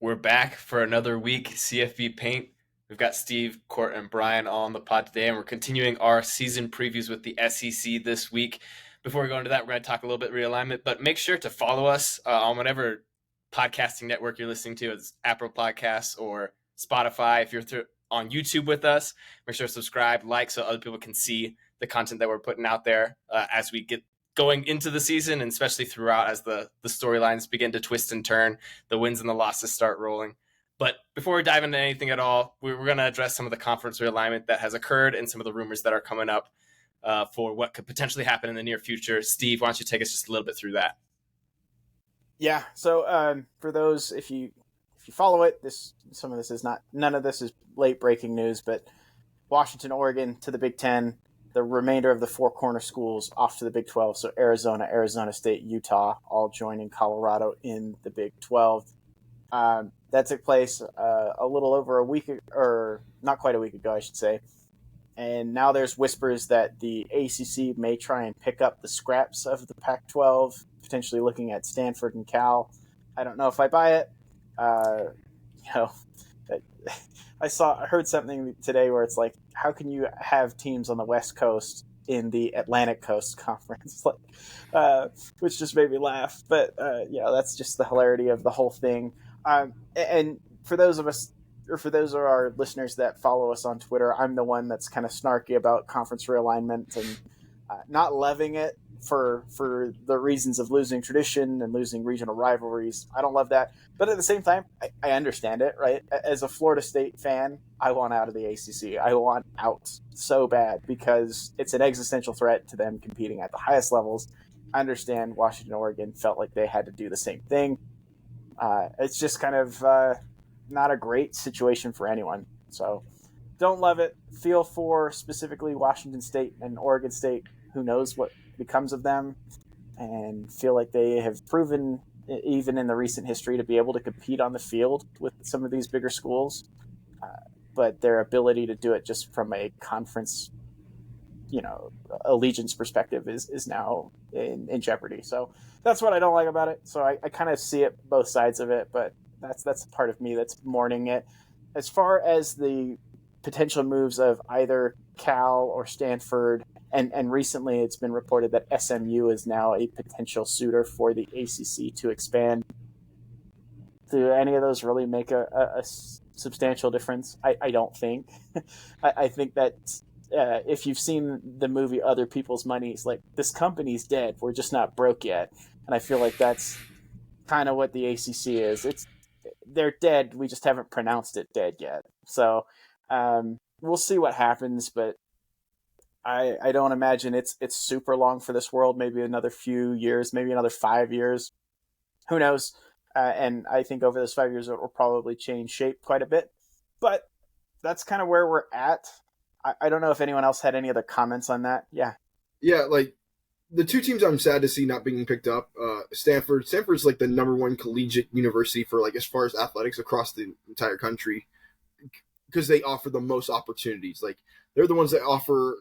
We're back for another week, CFB Paint. We've got Steve, Court, and Brian all on the pod today, and we're continuing our season previews with the SEC this week. Before we go into that, we're going to talk a little bit realignment, but make sure to follow us on whatever podcasting network you're listening to. It's Apple Podcasts or Spotify. If you're on YouTube with us, make sure to subscribe, like, so other people can see the content that we're putting out there as we get going into the season, and especially throughout as the storylines begin to twist and turn, the wins and the losses start rolling. But before we dive into anything at all, we're going to address some of the conference realignment that has occurred and some of the rumors that are coming up for what could potentially happen in the near future. Steve, why don't you take us just a little bit through that? Yeah. So for those, if you follow it, none of this is late breaking news, but Washington, Oregon to the Big Ten, the remainder of the four corner schools off to the Big 12. So Arizona, Arizona State, Utah, all joining Colorado in the Big 12. That took place a little over a week, or not quite a week ago, I should say. And now there's whispers that the ACC may try and pick up the scraps of the Pac-12, potentially looking at Stanford and Cal. I don't know if I buy it. I heard something today where it's like, how can you have teams on the West Coast in the Atlantic Coast Conference? Which just made me laugh. But that's just the hilarity of the whole thing. And for those of our listeners that follow us on Twitter, I'm the one that's kind of snarky about conference realignment and not loving it for the reasons of losing tradition and losing regional rivalries. I don't love that. But at the same time, I understand it, right? As a Florida State fan, I want out of the ACC. I want out so bad because it's an existential threat to them competing at the highest levels. I understand Washington, Oregon felt like they had to do the same thing. It's just kind of not a great situation for anyone. So don't love it. Feel for specifically Washington State and Oregon State. Who knows what becomes of them, and feel like they have proven, even in the recent history, to be able to compete on the field with some of these bigger schools. But their ability to do it just from a conference, allegiance perspective is now in jeopardy. So that's what I don't like about it. So I kind of see it, both sides of it, but that's part of me that's mourning it. As far as the potential moves of either Cal or Stanford, and recently it's been reported that SMU is now a potential suitor for the ACC to expand. Do any of those really make a substantial difference? I don't think. I think that if you've seen the movie Other People's Money, it's like, this company's dead. We're just not broke yet. And I feel like that's kind of what the ACC is. They're dead. We just haven't pronounced it dead yet. So we'll see what happens, but I don't imagine it's super long for this world. Maybe another few years, maybe another 5 years. Who knows? And I think over those 5 years, it will probably change shape quite a bit. But that's kind of where we're at. I don't know if anyone else had any other comments on that. Yeah. Yeah, like the two teams I'm sad to see not being picked up, Stanford's like the number one collegiate university for like as far as athletics across the entire country, because they offer the most opportunities. Like they're the ones that offer,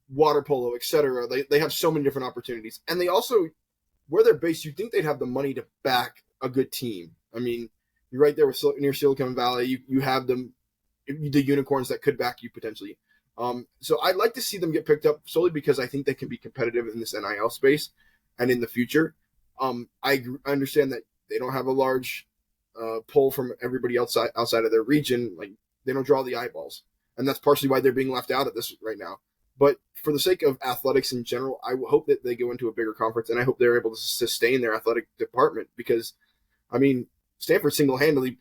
water polo, etc. They have so many different opportunities. And they also, where they're based, you'd think they'd have the money to back a good team. I mean, you're right there near Silicon Valley. You have the unicorns that could back you potentially. So I'd like to see them get picked up solely because I think they can be competitive in this NIL space and in the future. I understand that they don't have a large pull from everybody outside of their region. Like they don't draw the eyeballs, and that's partially why they're being left out of this right now. But for the sake of athletics in general, I hope that they go into a bigger conference, and I hope they're able to sustain their athletic department because, I mean, Stanford single-handedly,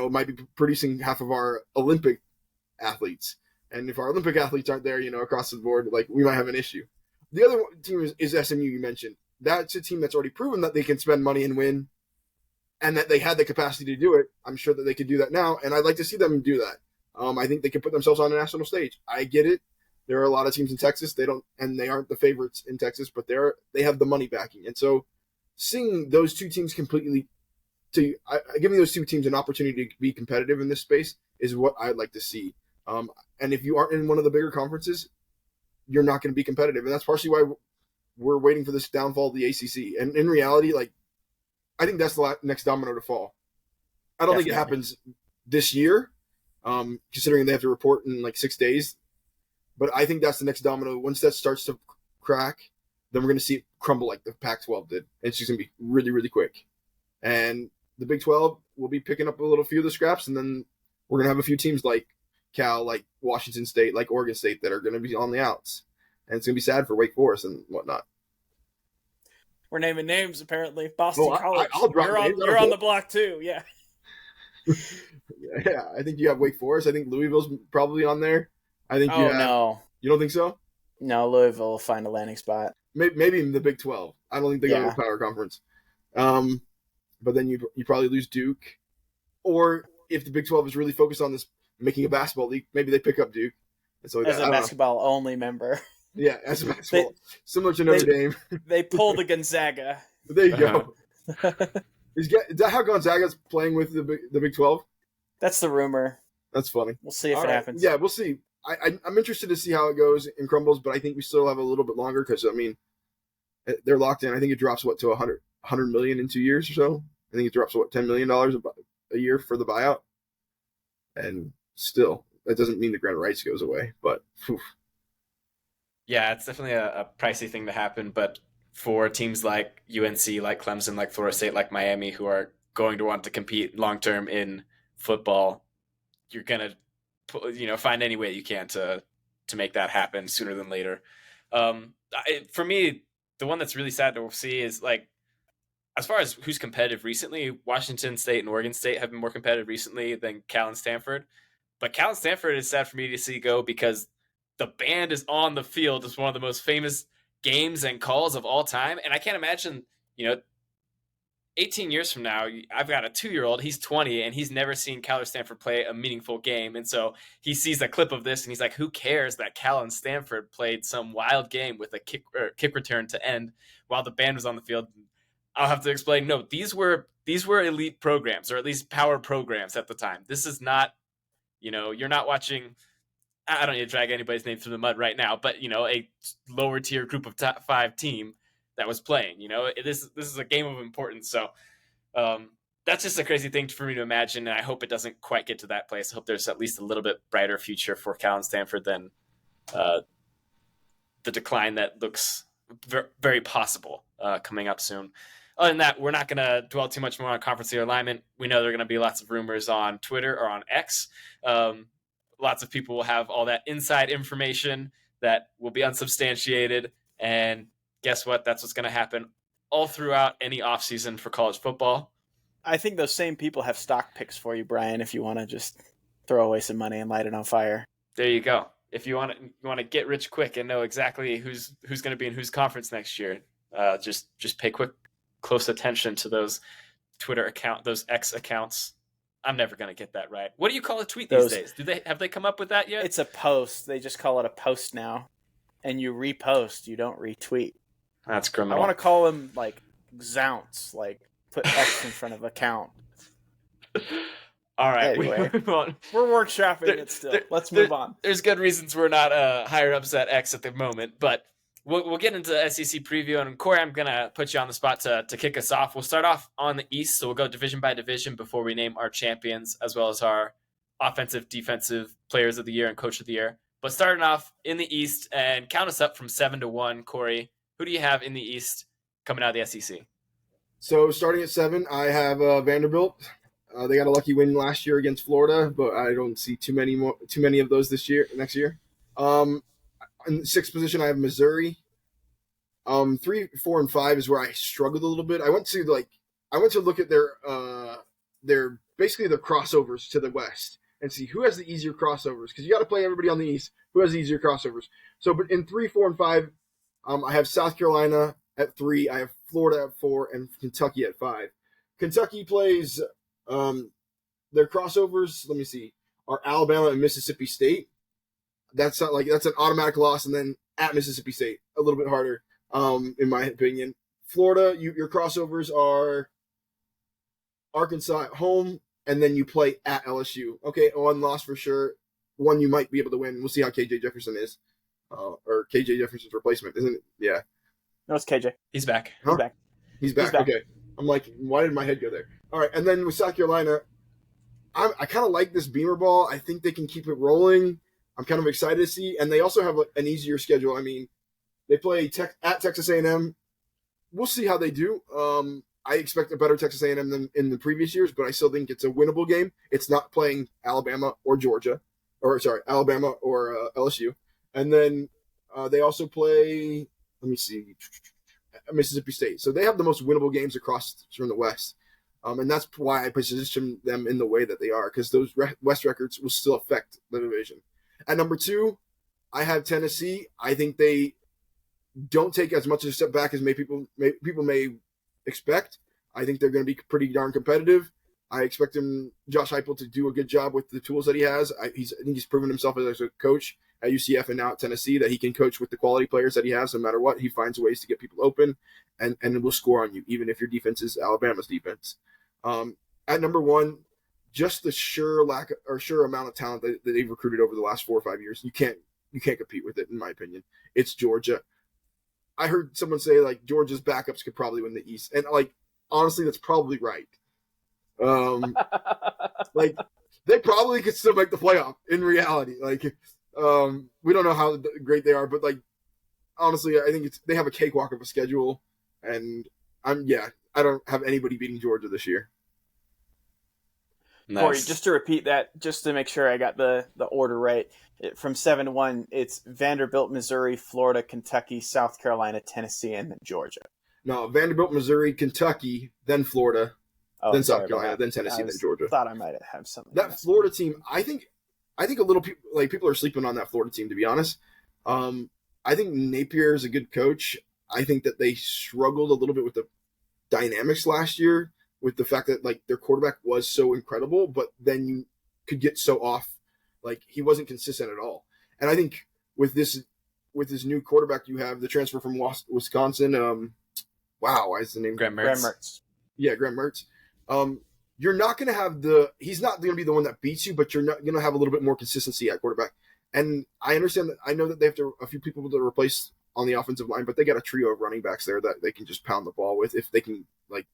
might be producing half of our Olympic athletes. And if our Olympic athletes aren't there, across the board, like we might have an issue. The other team is SMU, you mentioned. That's a team that's already proven that they can spend money and win, and that they had the capacity to do it. I'm sure that they could do that now, and I'd like to see them do that. I think they can put themselves on a national stage. I get it. There are a lot of teams in Texas. They aren't the favorites in Texas, but they have the money backing. And so seeing those two teams giving those two teams an opportunity to be competitive in this space is what I'd like to see. And if you aren't in one of the bigger conferences, you're not going to be competitive. And that's partially why we're waiting for this downfall of the ACC. And in reality, like, I think that's the next domino to fall. I don't think it Definitely. happens this year, considering they have to report in like 6 days. But I think that's the next domino. Once that starts to crack, then we're going to see it crumble like the Pac-12 did. It's just going to be really, really quick. And the Big 12 will be picking up a little few of the scraps, and then we're going to have a few teams like Cal, like Washington State, like Oregon State that are going to be on the outs. And it's going to be sad for Wake Forest and whatnot. We're naming names, apparently. Boston Oh, College. I'll drop names. You're on the block, too. Yeah. Yeah, I think you have Wake Forest. I think Louisville's probably on there. I think you have. No. You don't think so? No, Louisville will find a landing spot. Maybe in the Big 12. I don't think they go to the power conference. But then you probably lose Duke. Or if the Big 12 is really focused on this making a basketball league, maybe they pick up Duke. And so As a basketball-only member. Yeah, as a basketball. Similar to Notre Dame. They pull the Gonzaga. There you go. Is that how Gonzaga's playing with the Big 12? That's the rumor. That's funny. We'll see if it happens. Yeah, we'll see. I'm interested to see how it goes and crumbles, but I think we still have a little bit longer because, I mean, they're locked in. I think it drops, to $100 million in 2 years or so? I think it drops, $10 million a year for the buyout? And still, that doesn't mean the grant rights goes away, but oof. Yeah, it's definitely a pricey thing to happen, but for teams like UNC, like Clemson, like Florida State, like Miami, who are going to want to compete long-term in football, you're going to find any way you can to make that happen sooner than later. For me, the one that's really sad to see is, like, as far as who's competitive recently, Washington State and Oregon State have been more competitive recently than Cal and Stanford. But Cal and Stanford is sad for me to see go because the band is on the field. It's one of the most famous games and calls of all time. And I can't imagine, 18 years from now, I've got a 2-year-old, he's 20, and he's never seen Cal or Stanford play a meaningful game. And so he sees a clip of this, and he's like, who cares that Cal and Stanford played some wild game with a kick return to end while the band was on the field? I'll have to explain, no, these were elite programs, or at least power programs at the time. This is not, you're not watching, I don't need to drag anybody's name through the mud right now, but, a lower tier group of top 5 team that was playing. This is a game of importance. So that's just a crazy thing for me to imagine, and I hope it doesn't quite get to that place. I hope there's at least a little bit brighter future for Cal and Stanford than the decline that looks very possible coming up soon. Other than that, we're not going to dwell too much more on conference realignment. We know there are going to be lots of rumors on Twitter or on X. Lots of people will have all that inside information that will be unsubstantiated, and guess what? That's what's going to happen all throughout any offseason for college football. I think those same people have stock picks for you, Brian, if you want to just throw away some money and light it on fire. There you go. If you want to get rich quick and know exactly who's going to be in whose conference next year, just pay close attention to those Twitter those X accounts. I'm never going to get that right. What do you call a tweet these days? Have they come up with that yet? It's a post. They just call it a post now. And you repost, you don't retweet. That's criminal. I want to call them like Zounce, like put X in front of account. All right, anyway, we move on. We're workshopping it still. Let's move on. There's good reasons we're not higher ups at X at the moment, but we'll get into SEC preview. And Corey, I'm gonna put you on the spot to kick us off. We'll start off on the East, so we'll go division by division before we name our champions, as well as our offensive, defensive players of the year and coach of the year. But starting off in the East, and count us up from 7 to 1, Corey. Who do you have in the East coming out of the SEC? So starting at 7, I have Vanderbilt. They got a lucky win last year against Florida, but I don't see too many of those next year. In the 6th position, I have Missouri. 3, 4, and 5 is where I struggled a little bit. I went to look at their basically their crossovers to the West and see who has the easier crossovers, because you got to play everybody on the East. Who has the easier crossovers? So, but in 3, 4, and 5, I have South Carolina at 3. I have Florida at 4, and Kentucky at 5. Kentucky plays their crossovers. Let me see, are Alabama and Mississippi State. That's an automatic loss, and then at Mississippi State, a little bit harder, in my opinion. Florida, your crossovers are Arkansas at home, and then you play at LSU. Okay, 1 loss for sure. 1 you might be able to win. We'll see how KJ Jefferson is, or KJ Jefferson's replacement, isn't it? Yeah. No, it's KJ. He's back. Huh? He's back. Okay. I'm like, why did my head go there? All right, and then with South Carolina, I kind of like this Beamer ball. I think they can keep it rolling. I'm kind of excited to see, and they also have an easier schedule. I mean, they play at Texas A&M. We'll see how they do. I expect a better Texas A&M than in the previous years, but I still think it's a winnable game. It's not playing Alabama or Alabama or LSU, and then they also play. Let me see, Mississippi State. So they have the most winnable games across from the West. And that's why I position them in the way that they are, because those West records will still affect the division. At number 2, I have Tennessee. I think they don't take as much of a step back as people may expect. I think they're going to be pretty darn competitive. I expect Josh Heupel, to do a good job with the tools that he has. I think he's proven himself as a coach at UCF and now at Tennessee, that he can coach with the quality players that he has. No matter what, he finds ways to get people open and will score on you, even if your defense is Alabama's defense. At number 1, just the sure amount of talent that they've recruited over the last 4 or 5 years. You can't compete with it, in my opinion. It's Georgia. I heard someone say like Georgia's backups could probably win the East, and like honestly, that's probably right. Like they probably could still make the playoff in reality. Like we don't know how great they are, but like honestly, I think they have a cakewalk of a schedule, and I don't have anybody beating Georgia this year. Nice. Corey, just to repeat that, just to make sure I got the order right, from 7-1, it's Vanderbilt, Missouri, Florida, Kentucky, South Carolina, Tennessee, and then Georgia. No, Vanderbilt, Missouri, Kentucky, then Florida, then South Carolina, then Tennessee, then Georgia. Thought I might have something. That Florida team, I think a little people are sleeping on that Florida team, to be honest. I think Napier is a good coach. I think that they struggled a little bit with the dynamics last year, with the fact that like their quarterback was so incredible, but then you could get so off, like he wasn't consistent at all. And I think with this new quarterback, you have the transfer from Wisconsin. Why is the name Graham Mertz? Yeah, Graham Mertz. You're not going to have he's not going to be the one that beats you, but you're not going to have a little bit more consistency at quarterback. And I understand that. I know that they have a few people to replace on the offensive line, but they got a trio of running backs there that they can just pound the ball with. If they can, like,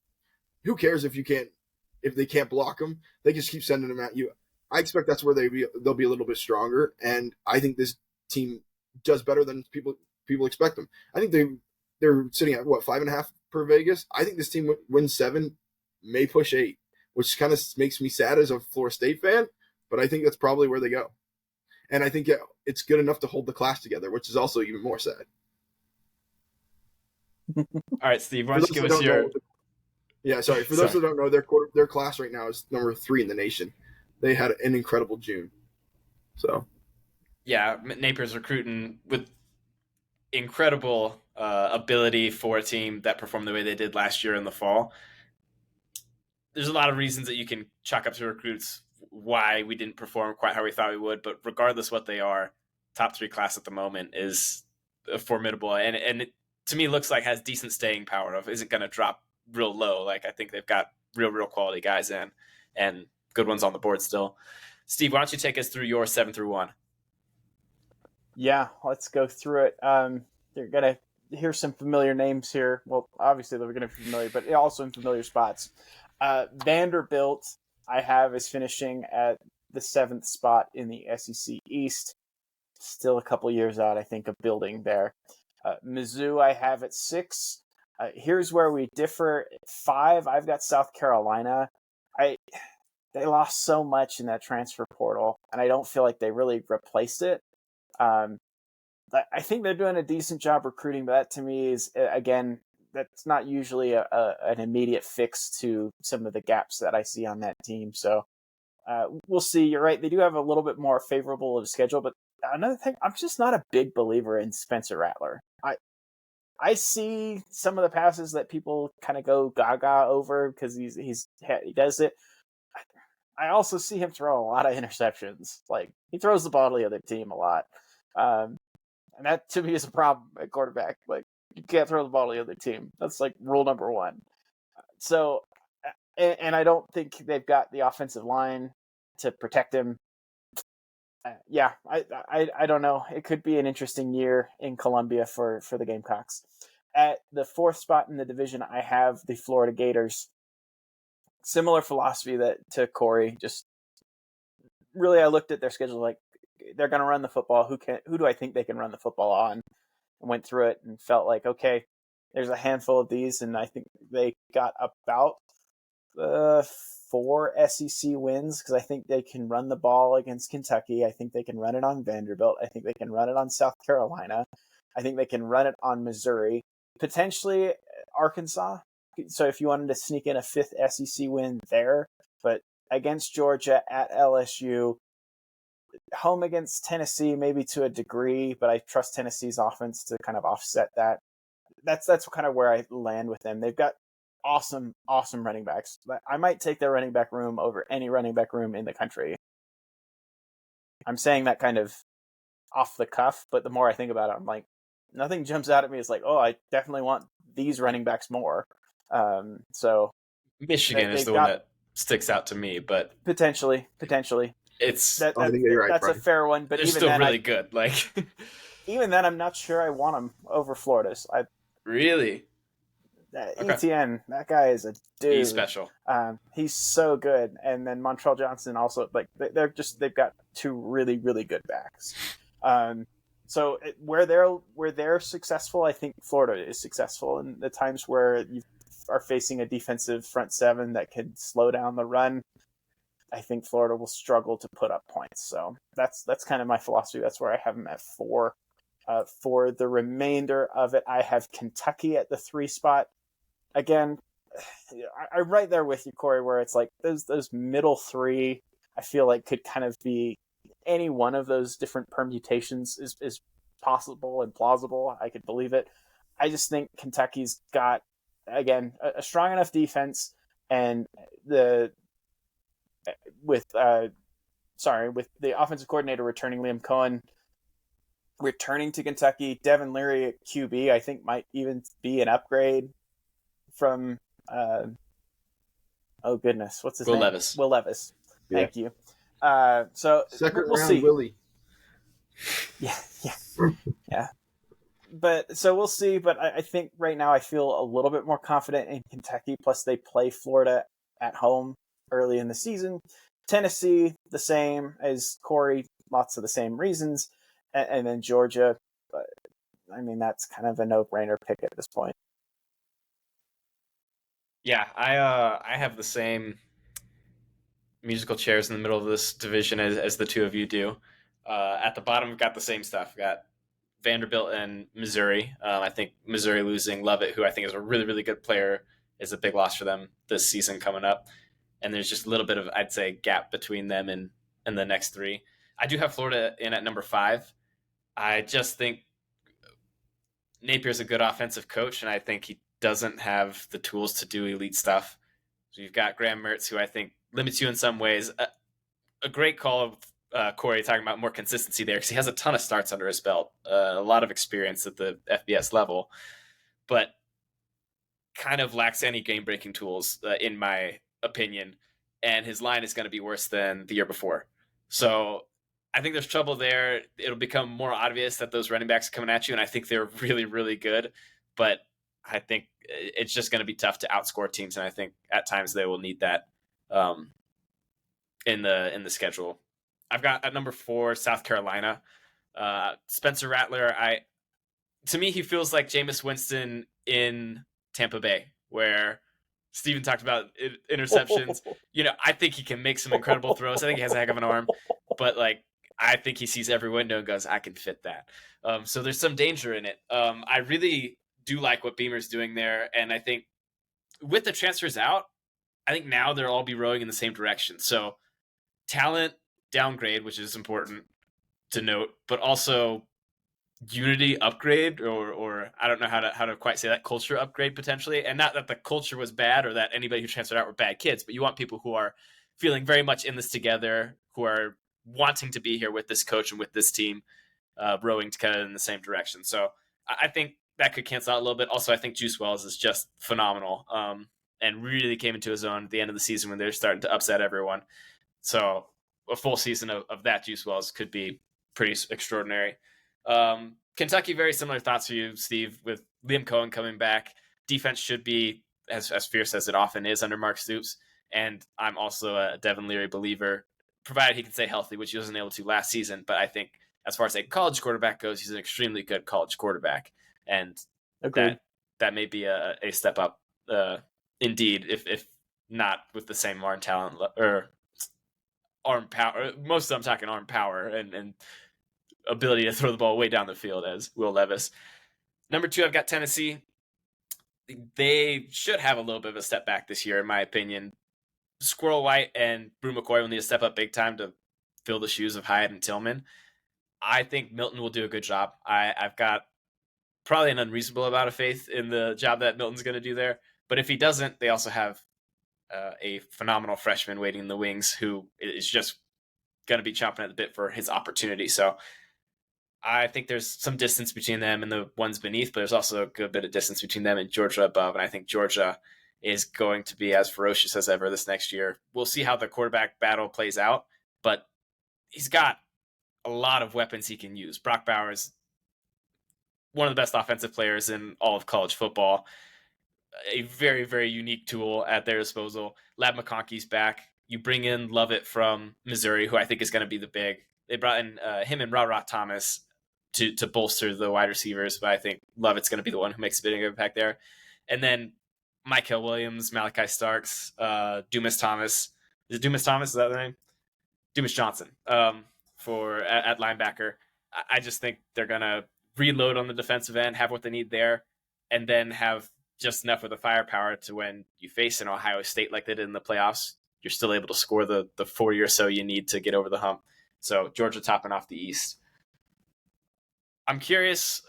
who cares if they can't block them? They just keep sending them at you. I expect that's where they'll be a little bit stronger, and I think this team does better than people expect them. I think they're sitting at 5.5 per Vegas. I think this team wins 7, may push 8, which kind of makes me sad as a Florida State fan, but I think that's probably where they go. And I think it's good enough to hold the class together, which is also even more sad. All right, Steve, why don't you give us your... For those that don't know, their class right now is number 3 in the nation. They had an incredible June. So, yeah, Napier's recruiting with incredible ability for a team that performed the way they did last year in the fall. There's a lot of reasons that you can chalk up to recruits why we didn't perform quite how we thought we would, but regardless what they are, top 3 class at the moment is formidable, and it, to me, looks like has decent staying power. Isn't going to drop real low. Like, I think they've got real quality guys in, and good ones on the board still. Steve, why don't you take us through your 7 through 1? Yeah, let's go through it. You're going to hear some familiar names here. Well, obviously they're going to be familiar, but also in familiar spots. Vanderbilt, I have is finishing at the 7th spot in the SEC East. Still a couple years out, I think, of building there. Mizzou, I have at 6. Here's where we differ. At 5, I've got South Carolina. They lost so much in that transfer portal, and I don't feel like they really replaced it. I think they're doing a decent job recruiting, but that to me is, again, that's not usually an immediate fix to some of the gaps that I see on that team. So we'll see. You're right. They do have a little bit more favorable of a schedule, but another thing, I'm just not a big believer in Spencer Rattler. I see some of the passes that people kind of go gaga over because he does it. I also see him throw a lot of interceptions. Like, he throws the ball to the other team a lot. And that, to me, is a problem at quarterback. Like, you can't throw the ball to the other team. That's, like, rule number 1. So, and I don't think they've got the offensive line to protect him. I don't know. It could be an interesting year in Columbia for the Gamecocks. At the 4th spot in the division, I have the Florida Gators. Similar philosophy to Corey, just really, I looked at their schedule like they're going to run the football. Who do I think they can run the football on? And went through it and felt like, okay, there's a handful of these, and I think they got about 4 SEC wins because I think they can run the ball against Kentucky. I think they can run it on Vanderbilt. I think they can run it on South Carolina. I think they can run it on Missouri, potentially Arkansas. So if you wanted to sneak in a 5th SEC win there, but against Georgia, at LSU, home against Tennessee, maybe to a degree, but I trust Tennessee's offense to kind of offset that. That's kind of where I land with them. They've got awesome running backs. I might take their running back room over any running back room in the country. I'm saying that kind of off the cuff, but the more I think about it, I'm like, nothing jumps out at me. It's like, oh, I definitely want these running backs more. So Michigan is the one that sticks out to me, but potentially, it's I think you're right, that's Brian. a fair one. But they're even still then, really good. Like even then, I'm not sure I want them over Florida's. Really? Okay. ETN, that guy is a dude. He's special. He's so good. And then Montreal Johnson also, like, they've got 2 really, really good backs. So where they're successful, I think Florida is successful. And the times where you are facing a defensive front 7 that can slow down the run, I think Florida will struggle to put up points. So that's kind of my philosophy. That's where I have them at 4. For the remainder of it, I have Kentucky at the 3 spot. Again, I'm right there with you, Corey, where it's like those middle 3, I feel like could kind of be any one of those different permutations is possible and plausible. I could believe it. I just think Kentucky's got, again, a strong enough defense, and with the offensive coordinator returning, Liam Cohen, returning to Kentucky, Devin Leary at QB, I think might even be an upgrade from oh goodness, what's his name? Will Levis. Yeah. Thank you. So Second we'll round see. Willie. Yeah. But so we'll see. But I think right now I feel a little bit more confident in Kentucky. Plus they play Florida at home early in the season. Tennessee, the same as Corey, lots of the same reasons. And then Georgia, I mean, that's kind of a no-brainer pick at this point. Yeah, I have the same musical chairs in the middle of this division as the 2 of you do. At the bottom, we've got the same stuff. We've got Vanderbilt and Missouri. I think Missouri losing Lovett, who I think is a really, really good player, is a big loss for them this season coming up. And there's just a little bit of, I'd say, gap between them and the next 3. I do have Florida in at number 5. I just think Napier's a good offensive coach, and I think he doesn't have the tools to do elite stuff. So you've got Graham Mertz, who I think limits you in some ways. A great call of Corey talking about more consistency there, because he has a ton of starts under his belt, a lot of experience at the FBS level, but kind of lacks any game-breaking tools, in my opinion, and his line is going to be worse than the year before. So I think there's trouble there. It'll become more obvious that those running backs are coming at you, and I think they're really, really good, but I think it's just going to be tough to outscore teams, and I think at times they will need that in the schedule. I've got at number 4 South Carolina. Spencer Rattler. To me, he feels like Jameis Winston in Tampa Bay, where Steven talked about interceptions. I think he can make some incredible throws. I think he has a heck of an arm, but I think he sees every window and goes, I can fit that. So there's some danger in it. I really do like what Beamer's doing there, and I think with the transfers out, I think now they'll all be rowing in the same direction. So talent downgrade, which is important to note, but also unity upgrade, or I don't know how to quite say that, culture upgrade potentially. And not that the culture was bad or that anybody who transferred out were bad kids, but you want people who are feeling very much in this together, who are wanting to be here with this coach and with this team, rowing kind of in the same direction. So I think that could cancel out a little bit. Also, I think Juice Wells is just phenomenal, and really came into his own at the end of the season when they're starting to upset everyone. So a full season of that Juice Wells could be pretty extraordinary. Kentucky, very similar thoughts for you, Steve, with Liam Cohen coming back. Defense should be as fierce as it often is under Mark Stoops. And I'm also a Devin Leary believer. provided he can stay healthy, which he wasn't able to last season. But I think as far as a college quarterback goes, he's an extremely good college quarterback, and Agreed. that may be a step up, indeed, if not with the same arm talent or arm power. Most of them talking arm power and ability to throw the ball way down the field as Will Levis. Number 2, I've got Tennessee. They should have a little bit of a step back this year, in my opinion. Squirrel White and Brew McCoy will need to step up big time to fill the shoes of Hyatt and Tillman. I think Milton will do a good job. I've got probably an unreasonable amount of faith in the job that Milton's going to do there. But if he doesn't, they also have a phenomenal freshman waiting in the wings who is just going to be chomping at the bit for his opportunity. So I think there's some distance between them and the ones beneath, but there's also a good bit of distance between them and Georgia above. And I think Georgia is going to be as ferocious as ever this next year. We'll see how the quarterback battle plays out, but he's got a lot of weapons he can use. Brock Bowers, one of the best offensive players in all of college football, a very, very unique tool at their disposal. Lab McConkey's back. You bring in Lovett from Missouri, who I think is going to be the big. They brought in him and Ra Thomas to bolster the wide receivers, but I think Lovett's going to be the one who makes a big impact there. And then Michael Williams, Malachi Starks, Dumas Thomas. Is it Dumas Thomas? Is that the name? Dumas Johnson for at linebacker. I just think they're going to reload on the defensive end, have what they need there, and then have just enough of the firepower to when you face an Ohio State like they did in the playoffs, you're still able to score the 40 or so you need to get over the hump. So Georgia topping off the East. I'm curious.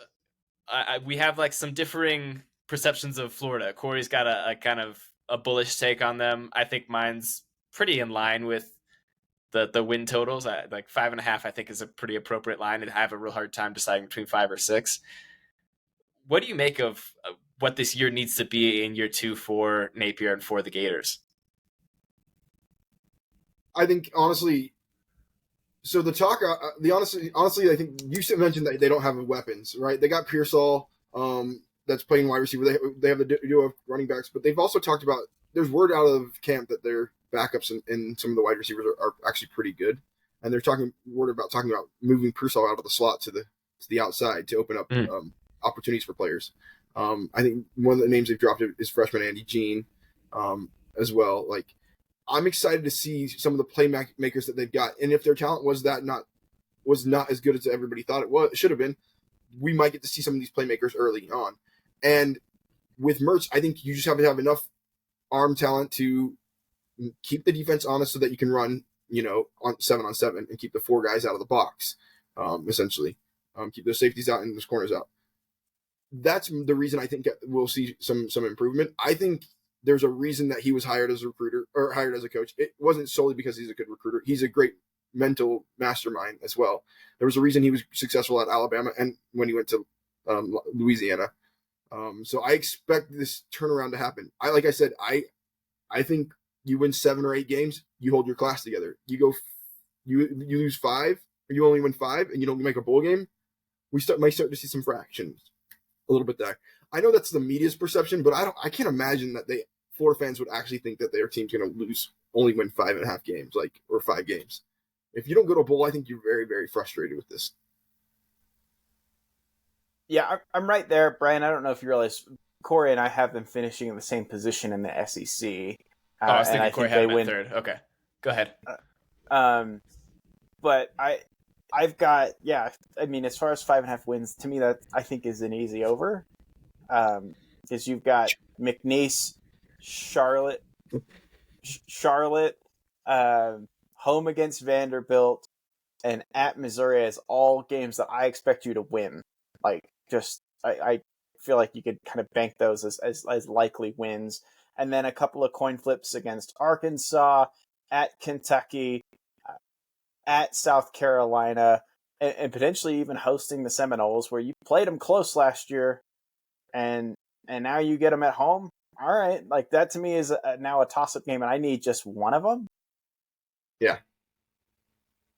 We have like some differing perceptions of Florida. Corey's got a kind of a bullish take on them. I think mine's pretty in line with the win totals. Like 5.5, I think is a pretty appropriate line. I have a real hard time deciding between 5 or 6. What do you make of what this year needs to be in year 2 for Napier and for the Gators? I think honestly, so the talk, honestly, I think you mentioned that they don't have weapons, right? They got Pearsall, that's playing wide receiver. They have the duo of running backs, but they've also talked about. There's word out of camp that their backups and some of the wide receivers are actually pretty good, and they're talking about moving Pearsall out of the slot to the outside to open up opportunities for players. I think one of the names they've dropped is freshman Andy Jean, as well. Like, I'm excited to see some of the playmakers that they've got, and if their talent was not as good as everybody thought it should have been, we might get to see some of these playmakers early on. And with Mertz, I think you just have to have enough arm talent to keep the defense honest so that you can run, on 7-on-7 and keep the 4 guys out of the box, essentially. Keep those safeties out and those corners out. That's the reason I think we'll see some improvement. I think there's a reason that he was hired as a recruiter or hired as a coach. It wasn't solely because he's a good recruiter. He's a great mental mastermind as well. There was a reason he was successful at Alabama and when he went to Louisiana. So I expect this turnaround to happen. Like I said, I think you win 7 or 8 games, you hold your class together. You lose 5, or you only win 5, and you don't make a bowl game. We might start to see some fractions a little bit there. I know that's the media's perception, but I can't imagine that Florida fans would actually think that their team's going to only win 5.5 games, or 5 games. If you don't go to a bowl, I think you're very, very frustrated with this. Yeah, I'm right there, Brian. I don't know if you realize Corey and I have them finishing in the same position in the SEC. I was thinking Corey had them at 3rd. Okay, go ahead. But I've got, I mean, as far as 5.5 wins, to me that I think is an easy over. Because you've got McNeese, Charlotte, home against Vanderbilt, and at Missouri as all games that I expect you to win. Like, I feel like you could kind of bank those as likely wins. And then a couple of coin flips against Arkansas, at Kentucky, at South Carolina, and potentially even hosting the Seminoles, where you played them close last year, and now you get them at home. All right, like that to me is now a toss-up game, and I need just one of them. Yeah,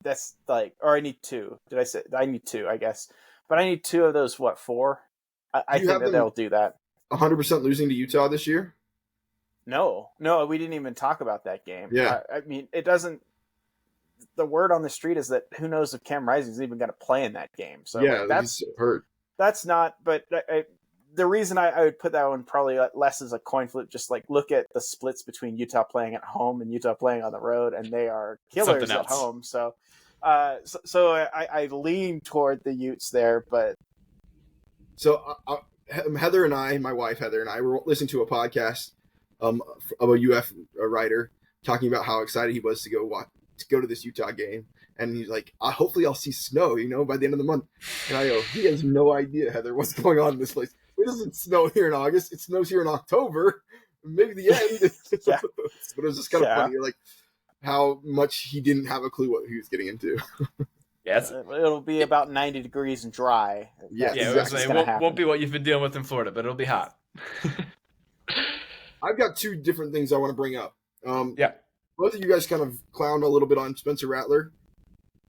that's or I need 2. Did I say I need 2? I guess, but I need 2 of those. 4? I think that they'll do that. 100% losing to Utah this year. No, we didn't even talk about that game. Yeah, I mean, it doesn't. the word on the street is that who knows if Cam Rising's even going to play in that game. So yeah, he's hurt. That's not. But the reason I would put that one probably less as a coin flip, just like look at the splits between Utah playing at home and Utah playing on the road, and they are killers at home. So, I lean toward the Utes there, but so Heather and I, my wife Heather and I, were listening to a podcast of a UF writer talking about how excited he was to go to this Utah game. And he's like, hopefully I'll see snow, by the end of the month. And I go, he has no idea, Heather, what's going on in this place. It doesn't snow here in August. It snows here in October, maybe the end. Yeah. But it was just kind of funny, like how much he didn't have a clue what he was getting into. Yes, it'll be about 90 degrees and dry. Yeah, exactly. It won't be what you've been dealing with in Florida, but it'll be hot. I've got two different things I want to bring up. Both of you guys kind of clowned a little bit on Spencer Rattler.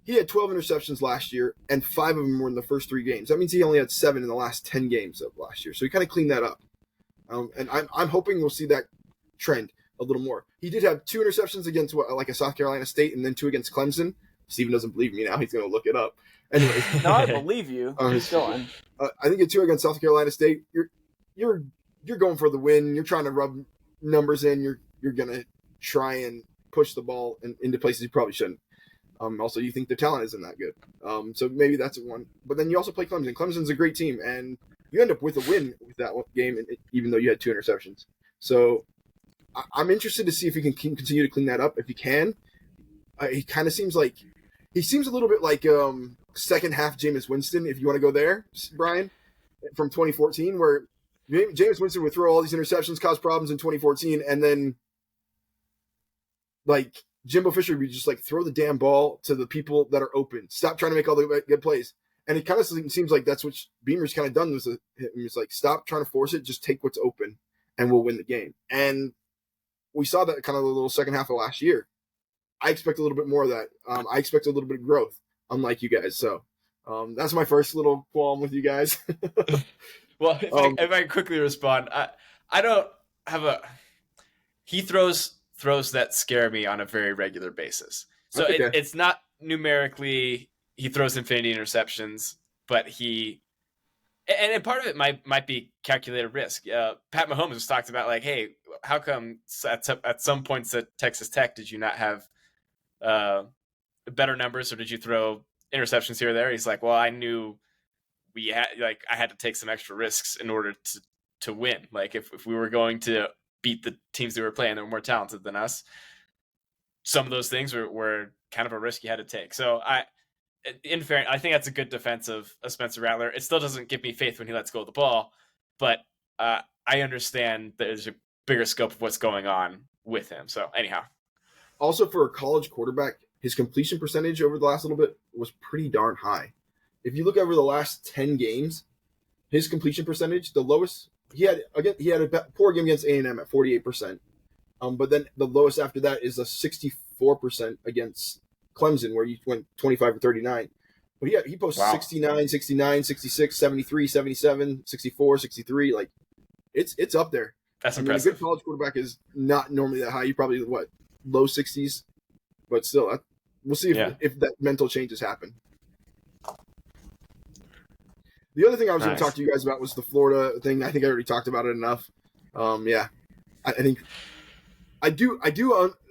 He had 12 interceptions last year, and 5 of them were in the first 3 games. That means he only had 7 in the last 10 games of last year. So he kind of cleaned that up. And I'm hoping we'll see that trend a little more. He did have 2 interceptions against a South Carolina State, and then 2 against Clemson. Steven doesn't believe me now. He's going to look it up. Anyway. No, I believe you. He's going. I think at 2 against South Carolina State, you're going for the win. You're trying to rub numbers in. You're going to try and push the ball into places you probably shouldn't. Also, you think the talent isn't that good. So maybe that's one. But then you also play Clemson. Clemson's a great team, and you end up with a win with that game, even though you had 2 interceptions. So I'm interested to see if he can continue to clean that up. If he can, he kind of seems like he seems a little bit like second half Jameis Winston, if you want to go there, Brian, from 2014, where Jameis Winston would throw all these interceptions, cause problems in 2014, and then like Jimbo Fisher would be just like, throw the damn ball to the people that are open. Stop trying to make all the good plays. And it kind of seems like that's what Beamer's kind of done with him. It's like, stop trying to force it. Just take what's open and we'll win the game. And we saw that kind of the little second half of last year. I expect a little bit more of that. I expect a little bit of growth, unlike you guys. So that's my first little qualm with you guys. Well, if I quickly respond, I don't have he throws that scare me on a very regular basis. So it's not numerically he throws infinity interceptions, but and part of it might be calculated risk. Pat Mahomes has talked about like, hey, how come at some points at Texas Tech did you not have better numbers, or did you throw interceptions here or there? He's like, well, I knew I had to take some extra risks in order to win. Like if we were going to beat the teams they were playing that were more talented than us, some of those things were kind of a risk you had to take. So in fairness, I think that's a good defense of Spencer Rattler. It still doesn't give me faith when he lets go of the ball, but I understand there's a bigger scope of what's going on with him. So anyhow. Also, for a college quarterback, his completion percentage over the last little bit was pretty darn high. If you look over the last 10 games, his completion percentage, the lowest, he had a poor game against A&M at 48%. But then the lowest after that is a 64% against Clemson, where you went 25 or 39. But he posted 69, 69, 66, 73, 77, 64, 63. Like, it's up there. That's impressive. A good college quarterback is not normally that high. You probably, low 60s? But still, we'll see if that mental changes happen. The other thing I was going to talk to you guys about was the Florida thing. I think I already talked about it enough. I think I do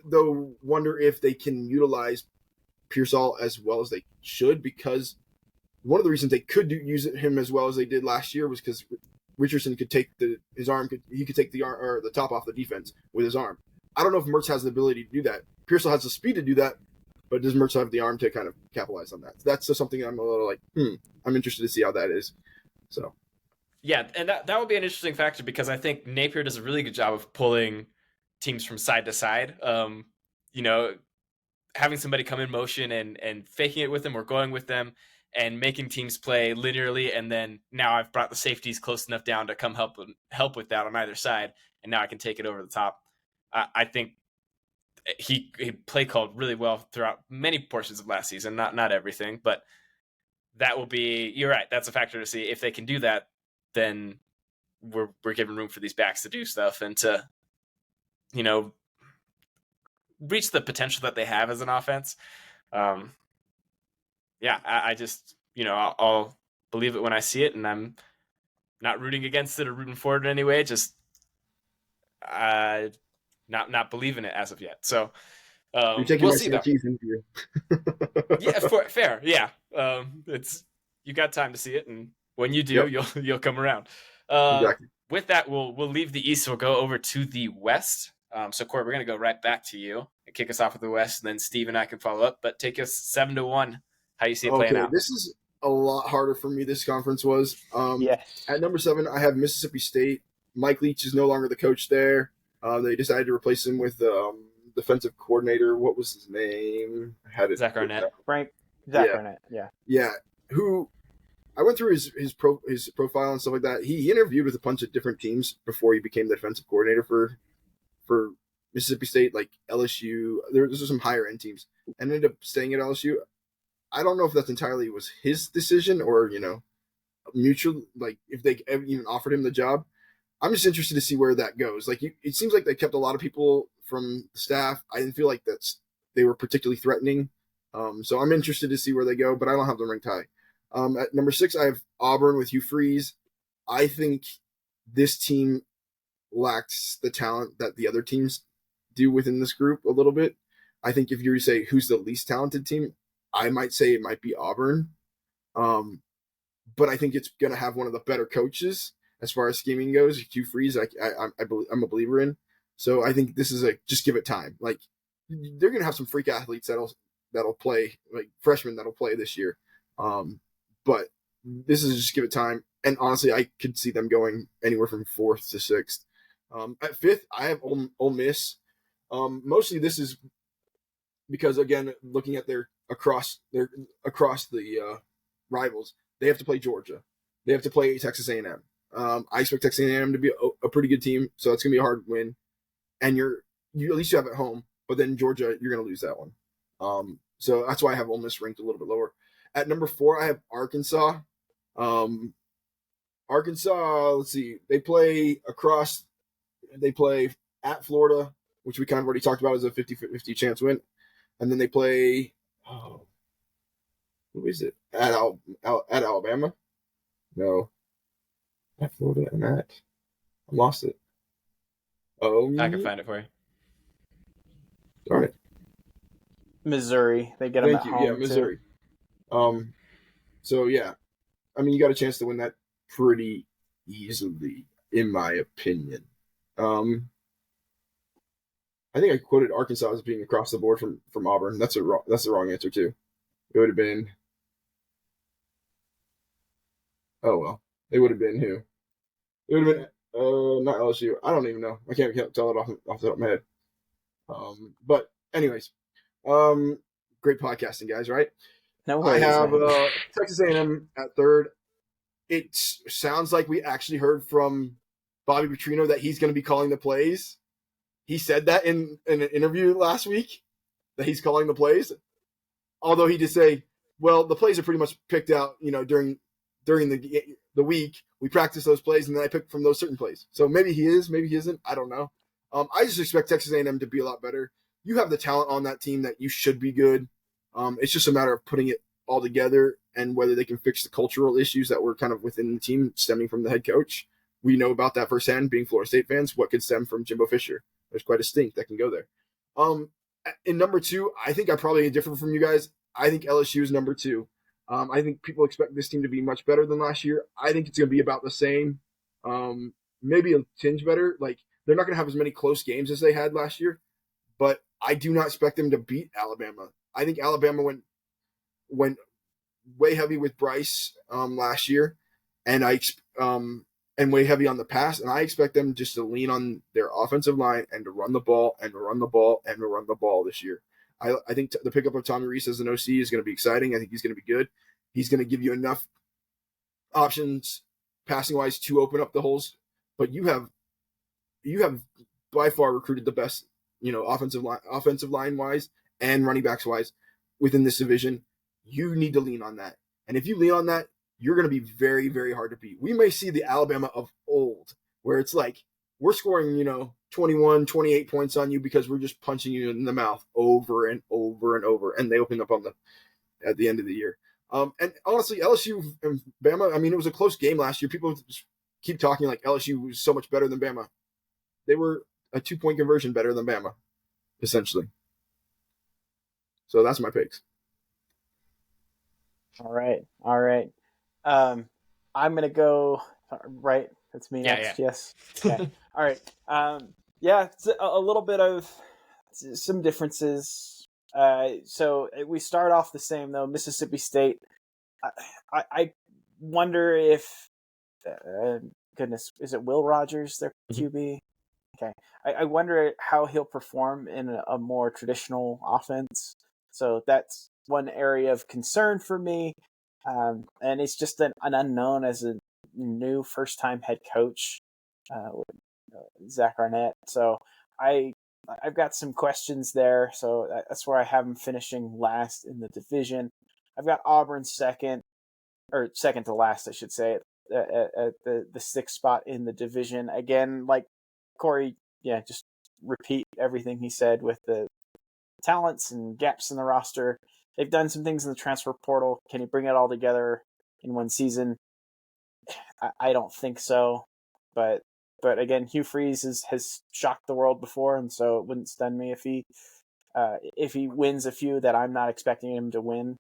though wonder if they can utilize Pearsall as well as they should, because one of the reasons they could use him as well as they did last year was because Richardson could take his arm. He could take the arm or the top off the defense with his arm. I don't know if Mertz has the ability to do that. Pearsall has the speed to do that, but does Mertz have the arm to kind of capitalize on that? That's just something I'm a little like, I'm interested to see how that is. So, yeah, and that would be an interesting factor, because I think Napier does a really good job of pulling teams from side to side. Having somebody come in motion and faking it with them or going with them and making teams play linearly, and then now I've brought the safeties close enough down to come help with that on either side, and now I can take it over the top. I think he play called really well throughout many portions of last season, not everything, but that will be, you're right, that's a factor to see. If they can do that, then we're giving room for these backs to do stuff and to, reach the potential that they have as an offense. Yeah, I just, I'll believe it when I see it, and I'm not rooting against it or rooting for it in any way. Just not believing it as of yet. So You're taking we'll my see though. Syracuse interview. Yeah, fair. Yeah, it's you got time to see it, and when you do, Yep, you'll come around. exactly. With that, we'll leave the East. We'll go over to the West. So Corey, we're gonna go right back to you and kick us off with the West, and then Steve and I can follow up. But take us 7-1. How you see it playing Okay, out? this is a lot harder for me. This conference was. Yes. At number 7, I have Mississippi State. Mike Leach is no longer the coach there. They decided to replace him with defensive coordinator. What was his name? I had it. Zach Arnett. Zach Yeah. Arnett. Yeah. Yeah. Who I went through his profile and stuff like that. He interviewed with a bunch of different teams before he became the defensive coordinator for Mississippi State, like LSU. There's some higher end teams, and ended up staying at LSU. I don't know if that's entirely was his decision or mutual. Like if they even offered him the job. I'm just interested to see where that goes. Like it seems like they kept a lot of people from the staff. I didn't feel like they were particularly threatening. So I'm interested to see where they go, but I don't have them ranked high. At number 6, I have Auburn with Hugh Freeze. I think this team lacks the talent that the other teams do within this group a little bit. I think if you were to say who's the least talented team, I might say it might be Auburn. But I think it's going to have one of the better coaches as far as scheming goes. Hugh Freeze, I'm a believer in. So I think this is just give it time. Like they're going to have some freak athletes that'll play, like freshmen that'll play this year. But this is just give it time. And honestly, I could see them going anywhere from 4th to 6th. At 5th, I have Ole Miss. Mostly this is because, again, looking at their across the rivals, they have to play Georgia. They have to play Texas A&M. I expect Texas A&M to be a pretty good team, so it's going to be a hard win. And you at least you have it home, but then Georgia, you're going to lose that one. So that's why I have Ole Miss ranked a little bit lower. At number 4, I have Arkansas. Arkansas, let's see, they play at Florida, which we kind of already talked about as a 50-50 chance win. And then they play, who is it? At Alabama? No. At Florida and I lost it. I can find it for you. Darn it. Missouri. They get them Thank at you. home. Yeah, Missouri. So yeah, I mean, you got a chance to win that pretty easily, in my opinion. I think I quoted Arkansas as being across the board from Auburn. That's the wrong answer too. It would have been. Oh well, it would have been who? It would have been not LSU. I don't even know. I can't tell it off the top of my head. But anyways, great podcasting, guys. Right? No worries. I have man. Texas A&M at 3rd. It sounds like we actually heard from Bobby Petrino that he's going to be calling the plays. He said that in an interview last week that he's calling the plays. Although he did say, well, the plays are pretty much picked out, during the week. We practice those plays, and then I pick from those certain plays. So maybe he is, maybe he isn't. I don't know. I just expect Texas A&M to be a lot better. You have the talent on that team that you should be good. It's just a matter of putting it all together and whether they can fix the cultural issues that were kind of within the team stemming from the head coach. We know about that firsthand, being Florida State fans, what could stem from Jimbo Fisher. There's quite a stink that can go there. In number 2, I think I'm probably different from you guys. I think LSU is number 2. I think people expect this team to be much better than last year. I think it's going to be about the same, maybe a tinge better. Like they're not going to have as many close games as they had last year, but I do not expect them to beat Alabama. I think Alabama went way heavy with Bryce last year, and and way heavy on the pass. And I expect them just to lean on their offensive line and to run the ball and to run the ball and to run the ball this year. I think the pickup of Tommy Reese as an OC is going to be exciting. I think he's going to be good. He's going to give you enough options passing wise to open up the holes. But you have by far recruited the best, offensive line wise and running backs wise within this division. You need to lean on that. And if you lean on that, you're going to be very, very hard to beat. We may see the Alabama of old where it's like we're scoring, 21, 28 points on you because we're just punching you in the mouth over and over and over. And they opened up at the end of the year. And honestly, LSU and Bama, I mean, it was a close game last year. People just keep talking like LSU was so much better than Bama. They were a 2-point conversion better than Bama, essentially. So that's my picks. All right. I'm gonna go. Right, that's me next. Yeah. Yes. Okay. All right. It's a little bit of some differences. So we start off the same though. Mississippi State. I wonder if, goodness, is it Will Rogers, their QB? Okay. I wonder how he'll perform in a more traditional offense. So that's one area of concern for me. And it's just an unknown as a new first-time head coach, Zach Arnett. So I've got some questions there. So that's where I have him finishing last in the division. I've got Auburn second to last, I should say, at the 6th spot in the division. Again, like Corey, just repeat everything he said with the talents and gaps in the roster. They've done some things in the transfer portal. Can he bring it all together in one season? I don't think so. But again, Hugh Freeze has shocked the world before, and so it wouldn't stun me if he wins a few that I'm not expecting him to win.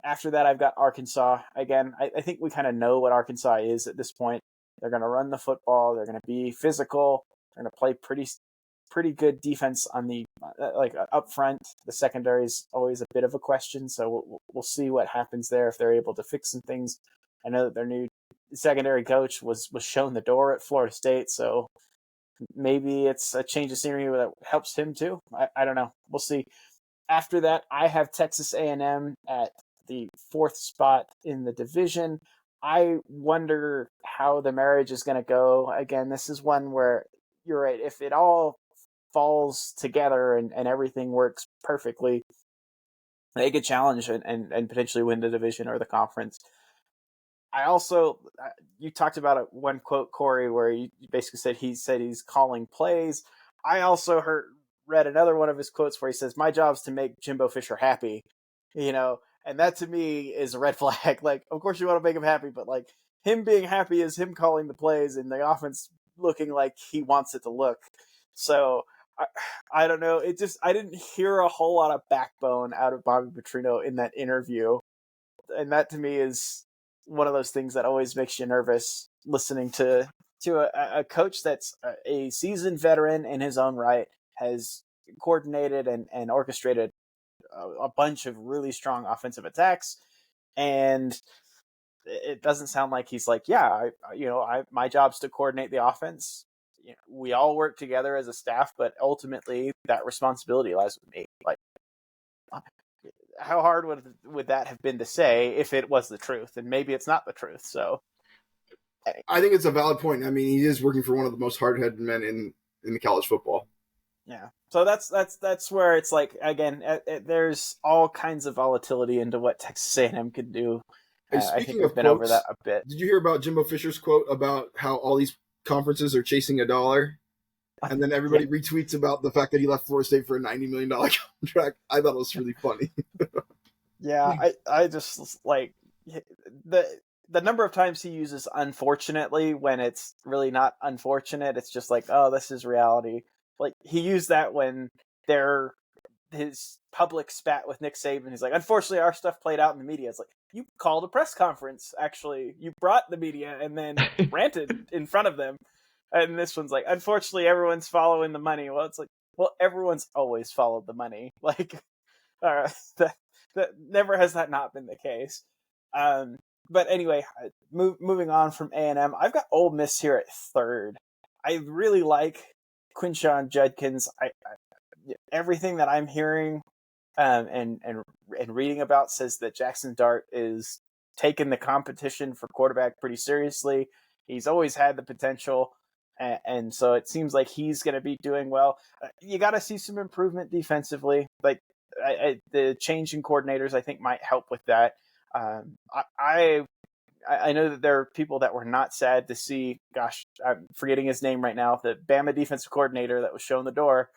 After that, I've got Arkansas. Again, I think we kind of know what Arkansas is at this point. They're going to run the football. They're going to be physical. They're going to play pretty good defense on the up front. The secondary is always a bit of a question, so we'll see what happens there if they're able to fix some things. I know that their new secondary coach was shown the door at Florida State, so maybe it's a change of scenery that helps him too. I don't know. We'll see. After that, I have Texas A&M at the 4th spot in the division. I wonder how the marriage is going to go. Again, this is one where you're right. If it all falls together and everything works perfectly, they could challenge and potentially win the division or the conference. I also, you talked about it, one quote, Corey, where you basically said he's calling plays. I also read another one of his quotes where he says, "My job's to make Jimbo Fisher happy," and that to me is a red flag. Like, of course you want to make him happy, but like him being happy is him calling the plays and the offense looking like he wants it to look. So I don't know. I didn't hear a whole lot of backbone out of Bobby Petrino in that interview. And that to me is one of those things that always makes you nervous, listening to a coach that's a seasoned veteran in his own right, has coordinated and orchestrated a bunch of really strong offensive attacks, and it doesn't sound like he's like, my job's to coordinate the offense. We all work together as a staff, but ultimately that responsibility lies with me. Like, how hard would that have been to say if it was the truth? And maybe it's not the truth. So I think it's a valid point. I mean, he is working for one of the most hard-headed men in the college football. Yeah. So that's where it's like, again, there's all kinds of volatility into what Texas A&M could do. I think we've been over that a bit. Did you hear about Jimbo Fisher's quote about how all these conferences are chasing $1? And then everybody retweets about the fact that he left Florida State for a $90 million contract. I thought it was really funny. Yeah, I just like the number of times he uses "unfortunately" when it's really not unfortunate. It's just like, oh, this is reality. Like, he used that when his public spat with Nick Saban. He's like, unfortunately, our stuff played out in the media. It's like, you called a press conference. Actually, you brought the media and then ranted in front of them. And this one's like, unfortunately, everyone's following the money. Well, it's like, well, everyone's always followed the money. Like, that never has that not been the case. But anyway, moving on from A&M, I've got Ole Miss here at 3rd. I really like Quinshon Judkins. Everything that I'm hearing and reading about says that Jackson Dart is taking the competition for quarterback pretty seriously. He's always had the potential. And so it seems like he's going to be doing well. You got to see some improvement defensively. Like, the change in coordinators, I think, might help with that. I I know that there are people that were not sad to see, gosh, I'm forgetting his name right now, the Bama defensive coordinator that was shown the door,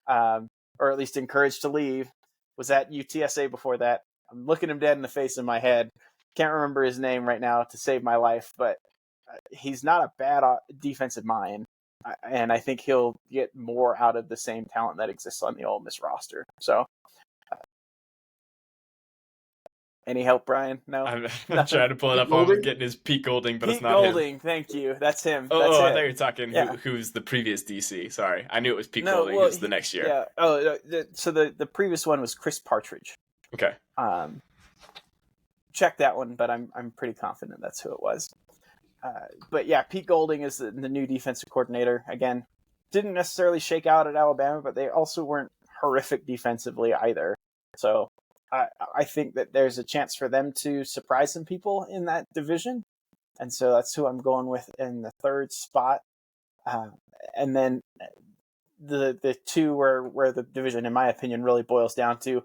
or at least encouraged to leave, was at UTSA before that. I'm looking him dead in the face in my head. Can't remember his name right now to save my life, but he's not a bad defensive mind. And I think he'll get more out of the same talent that exists on the Ole Miss roster. So, any help, Brian? No? I'm trying to pull it up. I'm getting his Pete Golding, but Pete it's not Golding, him. thank you. That's him. Oh, That's I it. thought you were talking Yeah. who's the previous DC. Sorry. I knew it was Pete Golding, who's the next year. Yeah. Oh, so the previous one was Chris Partridge. Okay. Check that one, but I'm pretty confident that's who it was. But yeah, Pete Golding is the new defensive coordinator. Again, didn't necessarily shake out at Alabama, but they also weren't horrific defensively either. So I think that there's a chance for them to surprise some people in that division. And so that's who I'm going with in the third spot. And then the two where the division, in my opinion, really boils down to,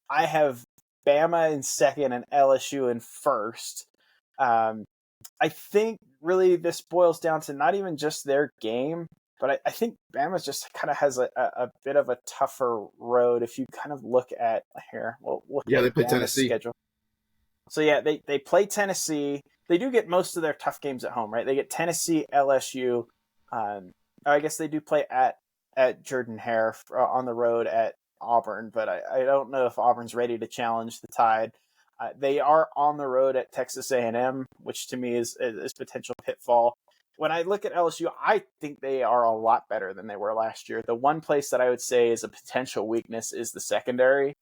I have Bama in second and LSU in first. I think really this boils down to not even just their game, but I think Bama just kind of has a bit of a tougher road. If you kind of look at here, they play Bama's Tennessee. schedule. So yeah, they play Tennessee. They do get most of their tough games at home, right? They get Tennessee, LSU. I guess they do play at Jordan-Hare on the road at Auburn, but I don't know if Auburn's ready to challenge the Tide. They are on the road at Texas A&M, which to me is potential pitfall. When I look at LSU, I think they are a lot better than they were last year. The one place that I would say is a potential weakness is the secondary,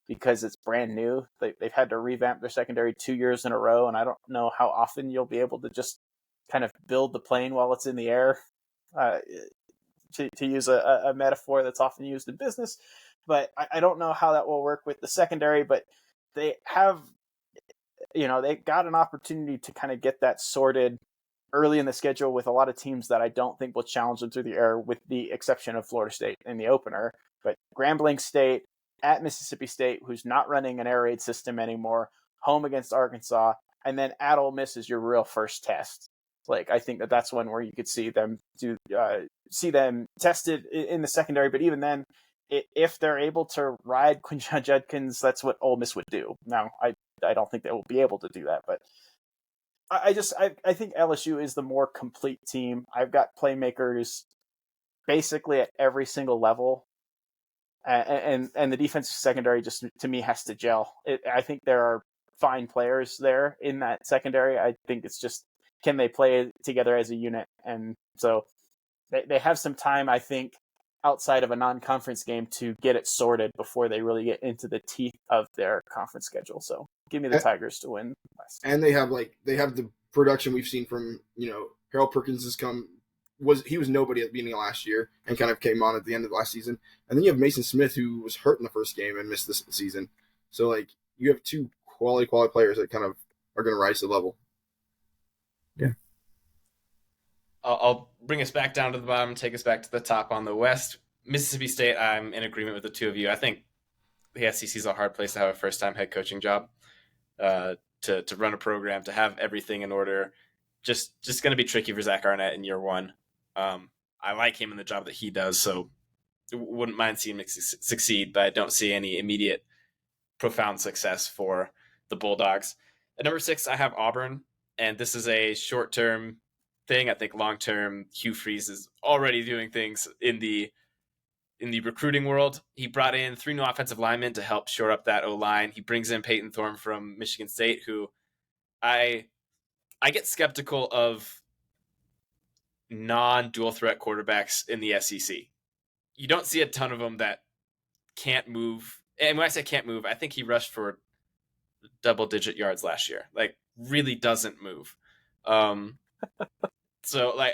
because it's brand new. They've had to revamp their secondary 2 years in a row, and I don't know how often you'll be able to just kind of build the plane while it's in the air, to use a metaphor that's often used in business. But I don't know how that will work with the secondary, but they have, they got an opportunity to kind of get that sorted early in the schedule with a lot of teams that I don't think will challenge them through the air, with the exception of Florida State in the opener. But Grambling State, at Mississippi State, who's not running an air raid system anymore, home against Arkansas, and then at Ole Miss is your real first test. Like, I think that's one where you could see them tested in the secondary. But even then, if they're able to ride Quinshon Judkins, that's what Ole Miss would do. Now, I don't think they will be able to do that, but I think LSU is the more complete team. I've got playmakers basically at every single level. And the defensive secondary just, to me, has to gel. I think there are fine players there in that secondary. I think it's just, can they play together as a unit? And so they have some time, I think, outside of a non-conference game to get it sorted before they really get into the teeth of their conference schedule. So give me the Tigers to win West. And they have the production we've seen from, Harold Perkins he was nobody at the beginning of last year and kind of came on at the end of last season. And then you have Mason Smith, who was hurt in the first game and missed this season. So you have two quality players that kind of are going to rise to the level. Yeah. I'll bring us back down to the bottom, take us back to the top on the West. Mississippi State, I'm in agreement with the two of you. I think the SEC is a hard place to have a first-time head coaching job, to run a program, to have everything in order. Just going to be tricky for Zach Arnett in year one. I like him in the job that he does, so wouldn't mind seeing him succeed, but I don't see any immediate profound success for the Bulldogs. At number 6, I have Auburn, and this is a short-term thing. I think long-term, Hugh Freeze is already doing things in the recruiting world. He brought in 3 new offensive linemen to help shore up that O-line. He brings in Peyton Thorne from Michigan State, who I get skeptical of non-dual threat quarterbacks in the SEC. You don't see a ton of them that can't move. And when I say can't move, I think he rushed for double-digit yards last year. Really doesn't move. So,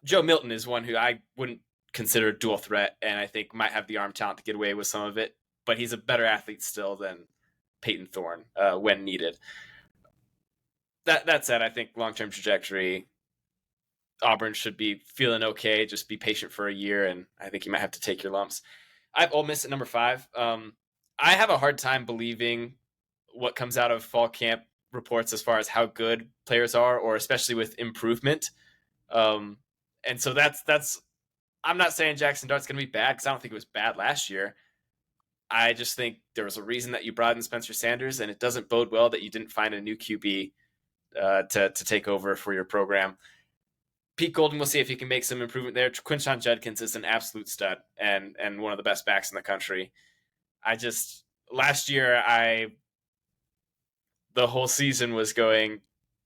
Joe Milton is one who I wouldn't consider dual threat, and I think might have the arm talent to get away with some of it, but he's a better athlete still than Peyton Thorne when needed. That said, I think long-term trajectory, Auburn should be feeling okay. Just be patient for a year, and I think you might have to take your lumps. I have Ole Miss at number 5. I have a hard time believing what comes out of fall camp reports as far as how good players are, or especially with improvement. And so that's. I'm not saying Jackson Dart's going to be bad, because I don't think it was bad last year. I just think there was a reason that you brought in Spencer Sanders, and it doesn't bode well that you didn't find a new QB to take over for your program. Pete Golden, we'll see if he can make some improvement there. Quinshon Judkins is an absolute stud and one of the best backs in the country. Last year, the whole season was going,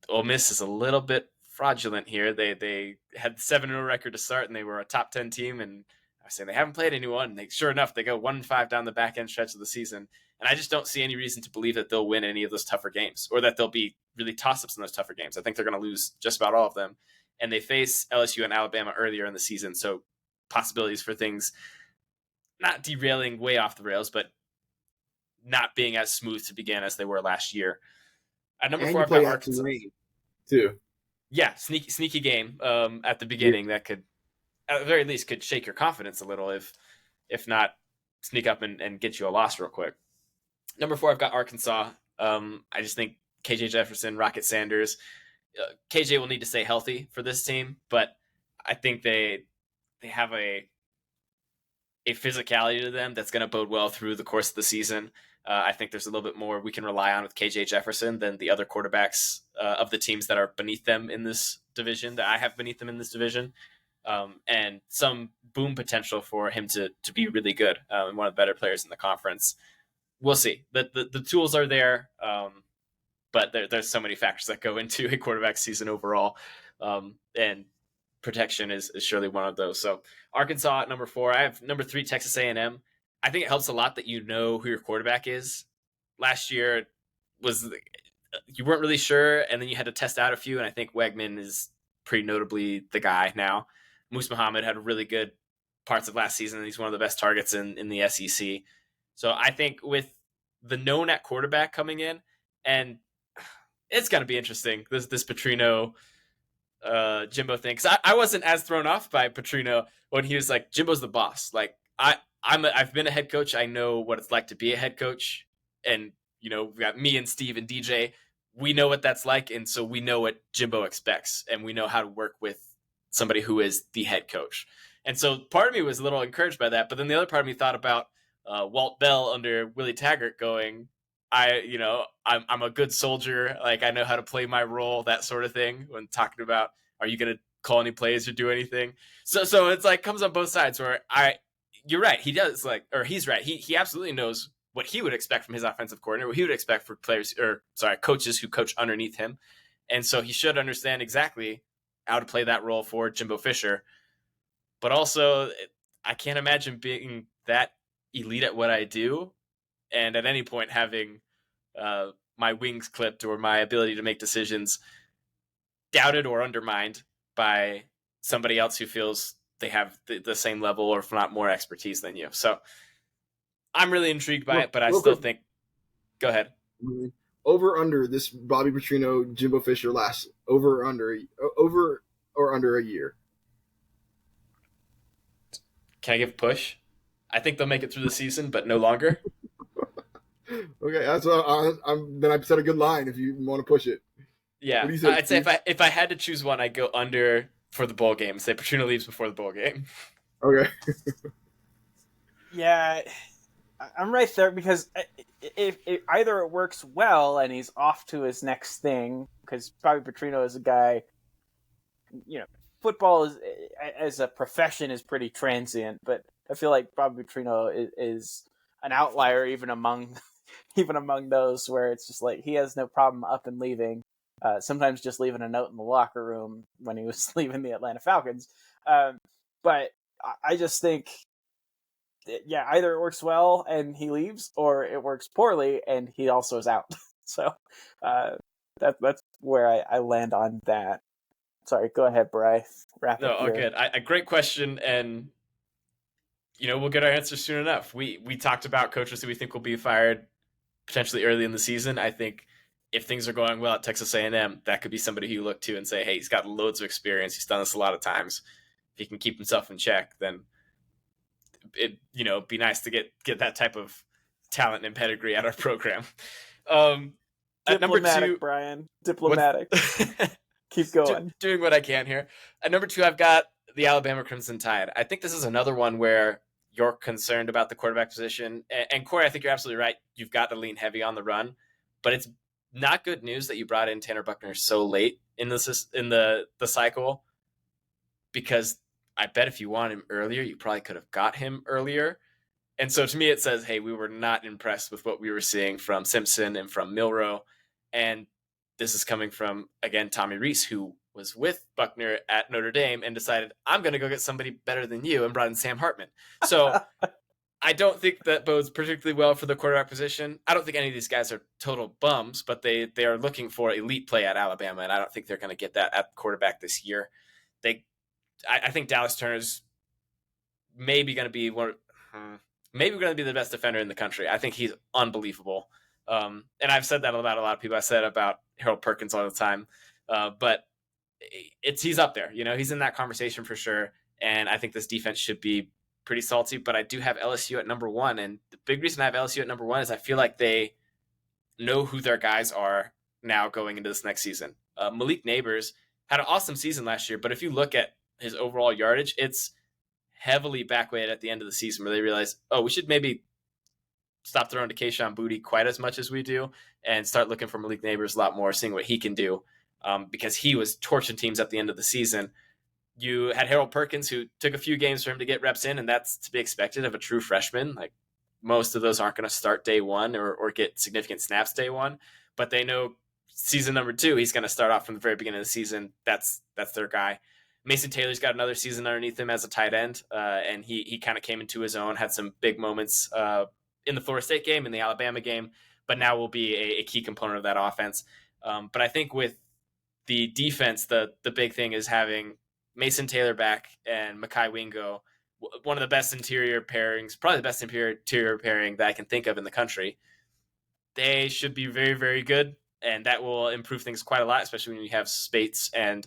Ole Miss is a little bit fraudulent here. They had 7-0 record to start, and they were a top 10 team, and I was saying they haven't played anyone. And sure enough, they go 1-5 down the back end stretch of the season. And I just don't see any reason to believe that they'll win any of those tougher games, or that they'll be really toss-ups in those tougher games. I think they're going to lose just about all of them. And they face LSU and Alabama earlier in the season, so possibilities for things not derailing way off the rails, but not being as smooth to begin as they were last year. At number 4, I've got Arkansas too. Yeah, sneaky game at the beginning that could, at the very least, could shake your confidence a little, if not sneak up and get you a loss real quick. Number 4, I've got Arkansas. I just think KJ Jefferson, Rocket Sanders. KJ will need to stay healthy for this team, but I think they have a physicality to them that's going to bode well through the course of the season. I think there's a little bit more we can rely on with KJ Jefferson than the other quarterbacks of the teams that are beneath them in this division, that I have beneath them in this division, and some boom potential for him to be really good and one of the better players in the conference. We'll see. The tools are there, but there's so many factors that go into a quarterback season overall, and protection is surely one of those. So Arkansas at number 4. I have number 3, Texas A&M. I think it helps a lot that you know who your quarterback is. Last year you weren't really sure, and then you had to test out a few, and I think Wegman is pretty notably the guy now. Moose Muhammad had really good parts of last season, and he's one of the best targets in the SEC. So I think with the known at quarterback coming in, and it's going to be interesting, this Petrino Jimbo thing, because I wasn't as thrown off by Petrino when he was like, Jimbo's the boss. Like, I've been a head coach. I know what it's like to be a head coach. And, we've got me and Steve and DJ. We know what that's like. And so we know what Jimbo expects, and we know how to work with somebody who is the head coach. And so part of me was a little encouraged by that. But then the other part of me thought about Walt Bell under Willie Taggart going, I'm a good soldier. Like, I know how to play my role, that sort of thing, when talking about, are you going to call any plays or do anything? So it's like, comes on both sides where you're right. He does he's right. He absolutely knows what he would expect from his offensive coordinator, what he would expect for coaches who coach underneath him. And so he should understand exactly how to play that role for Jimbo Fisher. But also, I can't imagine being that elite at what I do and at any point having my wings clipped or my ability to make decisions doubted or undermined by somebody else who feels they have the same level or if not more expertise than you. So I'm really intrigued by it, but I still think, go ahead. Over under this Bobby Petrino, Jimbo Fisher last over or under a year. Can I give a push? I think they'll make it through the season, but no longer. Okay, that's then I said a good line if you want to push it. Yeah, I'd say if I had to choose one, I'd go under for the bowl game. Say Petrino leaves before the bowl game. Okay. Yeah, I'm right there, because if either it works well and he's off to his next thing, because Bobby Petrino is a guy, football is, as a profession, is pretty transient, but I feel like Bobby Petrino is an outlier even among those, where it's just like he has no problem up and leaving. Sometimes just leaving a note in the locker room when he was leaving the Atlanta Falcons. But I just think, either it works well and he leaves, or it works poorly and he also is out. So that's where I land on that. Sorry, go ahead, Bryce. Wrap up. No, all good. A great question, and we'll get our answer soon enough. We talked about coaches who we think will be fired potentially early in the season. I think if things are going well at Texas A&M, that could be somebody who you look to and say, hey, he's got loads of experience. He's done this a lot of times. If he can keep himself in check, then it'd be nice to get that type of talent and pedigree at our program. At number Diplomatic, 2, Brian. Diplomatic. Keep do, going. doing what I can here. At number 2, I've got the Alabama Crimson Tide. I think this is another one where you're concerned about the quarterback position. And Corey, I think you're absolutely right. You've got to lean heavy on the run, but it's not good news that you brought in Tanner Buckner so late in the cycle, because I bet if you wanted him earlier, you probably could have got him earlier. And so to me, it says, hey, we were not impressed with what we were seeing from Simpson and from Milroe. And this is coming from, again, Tommy Rees, who was with Buckner at Notre Dame and decided, I'm going to go get somebody better than you, and brought in Sam Hartman. So I don't think that bodes particularly well for the quarterback position. I don't think any of these guys are total bums, but they are looking for elite play at Alabama, and I don't think they're going to get that at quarterback this year. I think Dallas Turner's maybe going to be the best defender in the country. I think he's unbelievable. And I've said that about a lot of people. I said about Harold Perkins all the time. But he's up there. He's in that conversation for sure. And I think this defense should be pretty salty. But I do have LSU at number 1. And the big reason I have LSU at number 1 is I feel like they know who their guys are now going into this next season. Malik Neighbors had an awesome season last year. But if you look at his overall yardage, it's heavily backweighted at the end of the season, where they realize, we should maybe stop throwing to Kayshon Boutte quite as much as we do and start looking for Malik Neighbors a lot more, seeing what he can do, because he was torching teams at the end of the season. You had Harold Perkins, who took a few games for him to get reps in, and that's to be expected of a true freshman. Like, most of those aren't going to start day one or get significant snaps day one, but they know season number 2, he's going to start off from the very beginning of the season. That's their guy. Mason Taylor's got another season underneath him as a tight end, and he kind of came into his own, had some big moments in the Florida State game, in the Alabama game, but now will be a key component of that offense. But I think with the defense, the big thing is having Mason Taylor back and Mekhi Wingo, one of the best interior pairings, probably the best interior pairing that I can think of in the country. They should be very, very good, and that will improve things quite a lot, especially when you have Spates and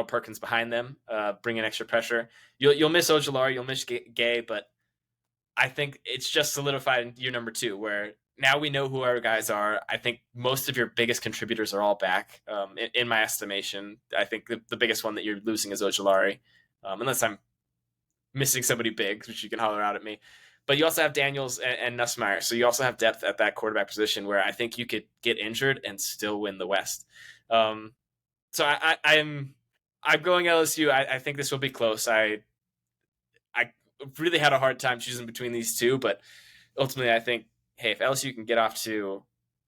Perkins behind them, bringing extra pressure. You'll miss Ojulari, you'll miss Gay, but I think it's just solidified in year number 2, where now we know who our guys are. I think most of your biggest contributors are all back, in my estimation. I think the biggest one that you're losing is Ojulari, unless I'm missing somebody big, which you can holler out at me. But you also have Daniels and Nussmeier, so you also have depth at that quarterback position where I think you could get injured and still win the West. So I'm going LSU. I think this will be close. I really had a hard time choosing between these two, but ultimately I think, hey, if LSU can get off to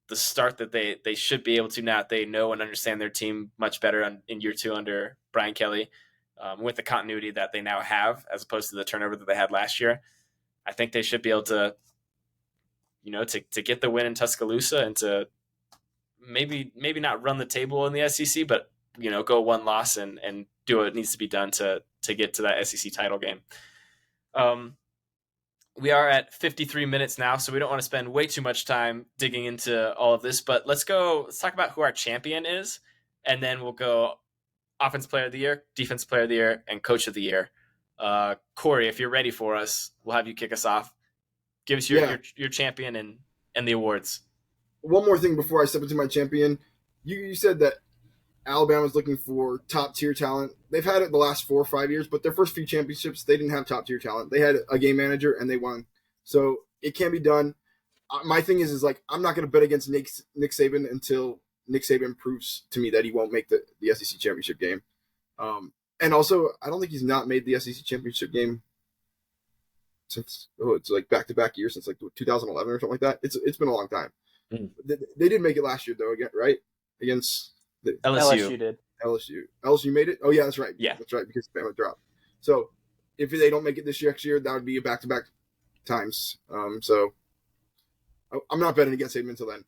the start that they should be able to now, they know and understand their team much better in year 2 under Brian Kelly, with the continuity that they now have as opposed to the turnover that they had last year. I think they should be able to, to get the win in Tuscaloosa and to maybe not run the table in the SEC, but go one loss and do what needs to be done to get to that SEC title game. We are at 53 minutes now, so we don't want to spend way too much time digging into all of this, but let's talk about who our champion is, and then we'll go offense player of the year, defense player of the year, and coach of the year. Corey, if you're ready for us, we'll have you kick us off. Give us your champion and the awards. One more thing before I step into my champion. You said that Alabama's looking for top-tier talent. They've had it the last 4 or 5 years, but their first few championships, they didn't have top-tier talent. They had a game manager, and they won. So it can be done. My thing is like, I'm not going to bet against Nick Saban until Nick Saban proves to me that he won't make the SEC championship game. And also, I don't think he's not made the SEC championship game since it's like back-to-back years, since like 2011 or something like that. It's been a long time. They did make it last year, though, again, right? Against LSU did. LSU made it? Oh, yeah, that's right. Yeah. That's right, because Bama dropped. So if they don't make it next year, that would be a back-to-back times. So I'm not betting against Saban until then.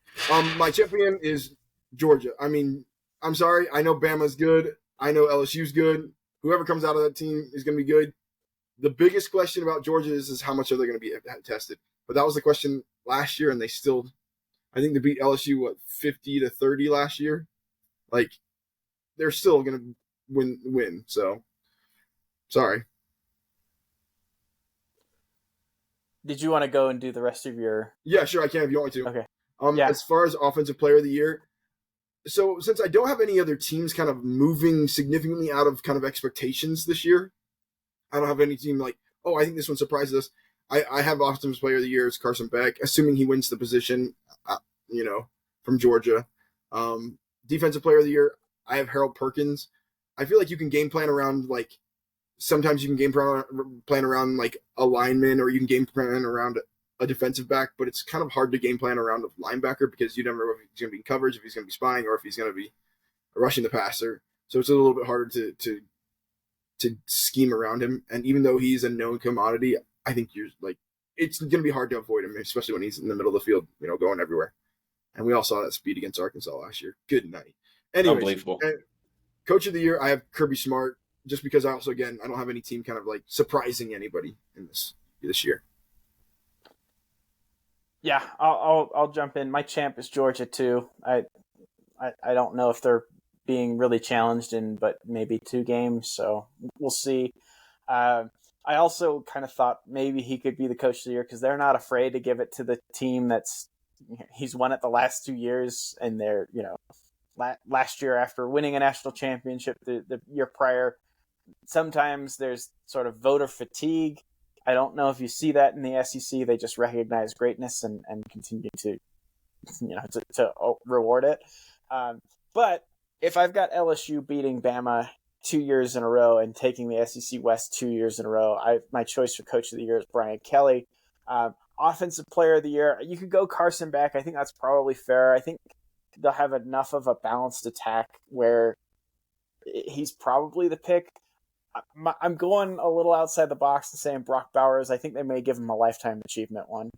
My champion is Georgia. I mean, I'm sorry. I know Bama's good. I know LSU's good. Whoever comes out of that team is going to be good. The biggest question about Georgia is how much are they going to be tested? But that was the question last year, and they still – I think they beat LSU, 50-30 last year? Like, they're still going to win. So, sorry. Did you want to go and do the rest of your... Yeah, sure, I can if you want me to. Okay. Yeah. As far as offensive player of the year, so since I don't have any other teams kind of moving significantly out of kind of expectations this year, I don't have any team like, oh, I think this one surprises us. I have offensive player of the year as Carson Beck, assuming he wins the position, from Georgia. Defensive player of the year, I have Harold Perkins. I feel like you can game plan around like sometimes you can game plan around like a lineman, or you can game plan around a defensive back, but it's kind of hard to game plan around a linebacker because you never know if he's going to be in coverage, if he's going to be spying, or if he's going to be rushing the passer. So it's a little bit harder to scheme around him. And even though he's a known commodity, I think it's going to be hard to avoid him, especially when he's in the middle of the field, going everywhere. And we all saw that speed against Arkansas last year. Good night. Anyways, unbelievable. Coach of the year, I have Kirby Smart, just because I don't have any team kind of like surprising anybody in this year. Yeah, I'll jump in. My champ is Georgia too. I don't know if they're being really challenged in but maybe 2 games, so we'll see. I also kind of thought maybe he could be the coach of the year because they're not afraid to give it to the team he's won it the last 2 years, and they're last year after winning a national championship the year prior. Sometimes there's sort of voter fatigue. I don't know if you see that in the SEC. They just recognize greatness and continue to reward it. But if I've got LSU beating Bama 2 years in a row and taking the SEC West 2 years in a row, my choice for coach of the year is Brian Kelly. Offensive player of the year, you could go Carson Beck. I think that's probably fair. I think they'll have enough of a balanced attack where he's probably the pick. I'm going a little outside the box and saying Brock Bowers. I think they may give him a lifetime achievement one.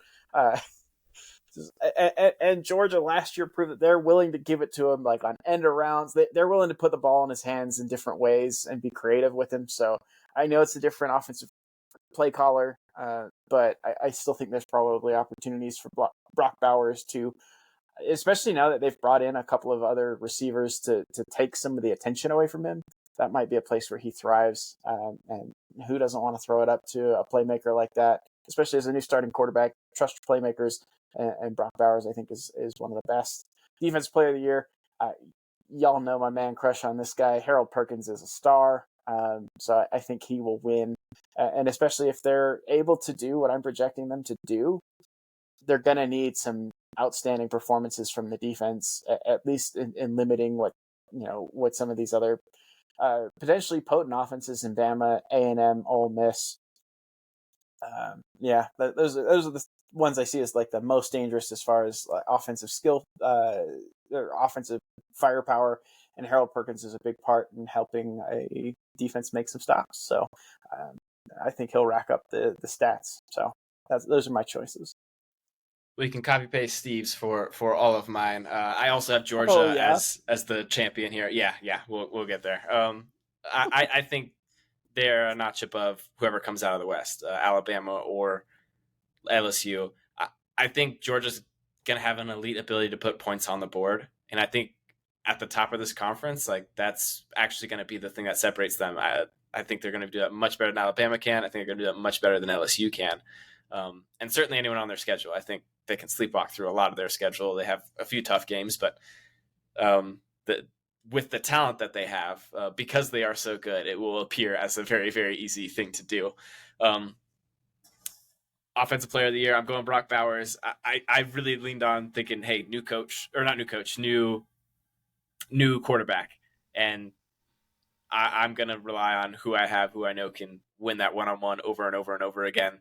And Georgia last year proved that they're willing to give it to him, like on end arounds. They're willing to put the ball in his hands in different ways and be creative with him. So I know it's a different offensive play caller, but I still think there's probably opportunities for Brock Bowers to, especially now that they've brought in a couple of other receivers to take some of the attention away from him. That might be a place where he thrives. And who doesn't want to throw it up to a playmaker like that, especially as a new starting quarterback? Trust your playmakers, and Brock Bowers, I think, is one of the best. Defensive player of the year, y'all know my man crush on this guy. Harold Perkins is a star, so I think he will win. And especially if they're able to do what I'm projecting them to do, they're going to need some outstanding performances from the defense, at least in limiting what some of these other potentially potent offenses in Bama, A&M, Ole Miss. Those are the ones I see as like the most dangerous as far as offensive skill, or offensive firepower. And Harold Perkins is a big part in helping a defense make some stops. So I think he'll rack up the stats. So those are my choices. We can copy paste Steve's for all of mine. I also have Georgia as the champion here. Yeah, we'll get there. I think they're a notch above whoever comes out of the West, Alabama or LSU. I think Georgia's going to have an elite ability to put points on the board, and I think at the top of this conference, like that's actually going to be the thing that separates them. I think they're going to do that much better than Alabama can. I think they're going to do that much better than LSU can, and certainly anyone on their schedule. I think they can sleepwalk through a lot of their schedule. They have a few tough games, but with the talent that they have, because they are so good, it will appear as a very, very easy thing to do. Offensive player of the year, I'm going Brock Bowers. I really leaned on thinking, hey, new quarterback. And I'm going to rely on who I know can win that one-on-one over and over and over again.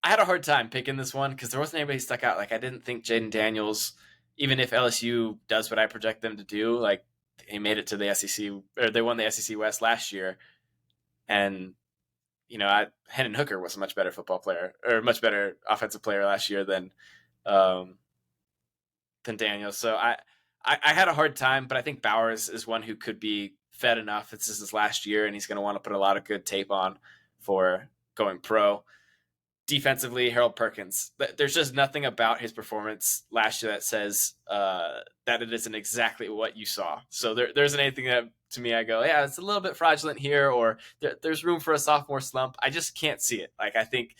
I had a hard time picking this one because there wasn't anybody stuck out. Like, I didn't think Jaden Daniels, even if LSU does what I project them to do, like he made it to the SEC, or they won the SEC West last year. And, Hendon Hooker was a much better football player, or much better offensive player last year than Daniels. So I had a hard time, but I think Bowers is one who could be fed enough. This is his last year, and he's going to want to put a lot of good tape on for going pro. Defensively, Harold Perkins. There's just nothing about his performance last year that says that it isn't exactly what you saw. So there isn't anything that, to me, I go, yeah, it's a little bit fraudulent here, or there's room for a sophomore slump. I just can't see it. Like, I think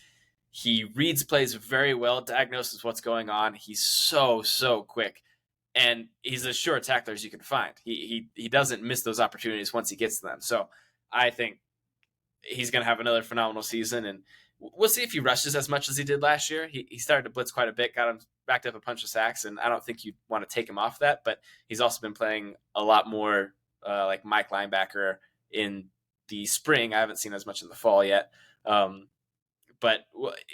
He reads plays very well, diagnoses what's going on. He's so quick, and he's as sure a tackler as you can find. He doesn't miss those opportunities once he gets to them. So I think he's going to have another phenomenal season, and we'll see if he rushes as much as he did last year. He started to blitz quite a bit, got him backed up a bunch of sacks, and I don't think you'd want to take him off that, but he's also been playing a lot more like Mike linebacker in the spring. I haven't seen as much in the fall yet. But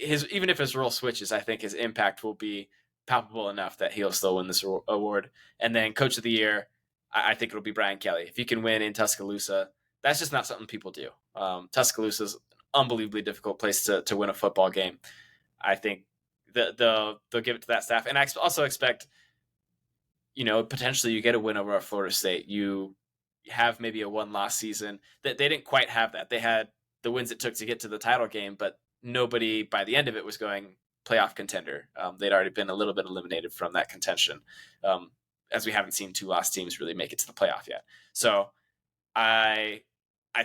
even if his role switches, I think his impact will be palpable enough that he'll still win this award. And then Coach of the Year, I think it'll be Brian Kelly. If you can win in Tuscaloosa, that's just not something people do. Tuscaloosa is an unbelievably difficult place to win a football game. I think they'll give it to that staff. And I also expect, potentially you get a win over Florida State. You have maybe a one-loss season. That they didn't quite have that. They had the wins it took to get to the title game, but nobody by the end of it was going playoff contender. They'd already been a little bit eliminated from that contention, as we haven't seen two lost teams really make it to the playoff yet. So I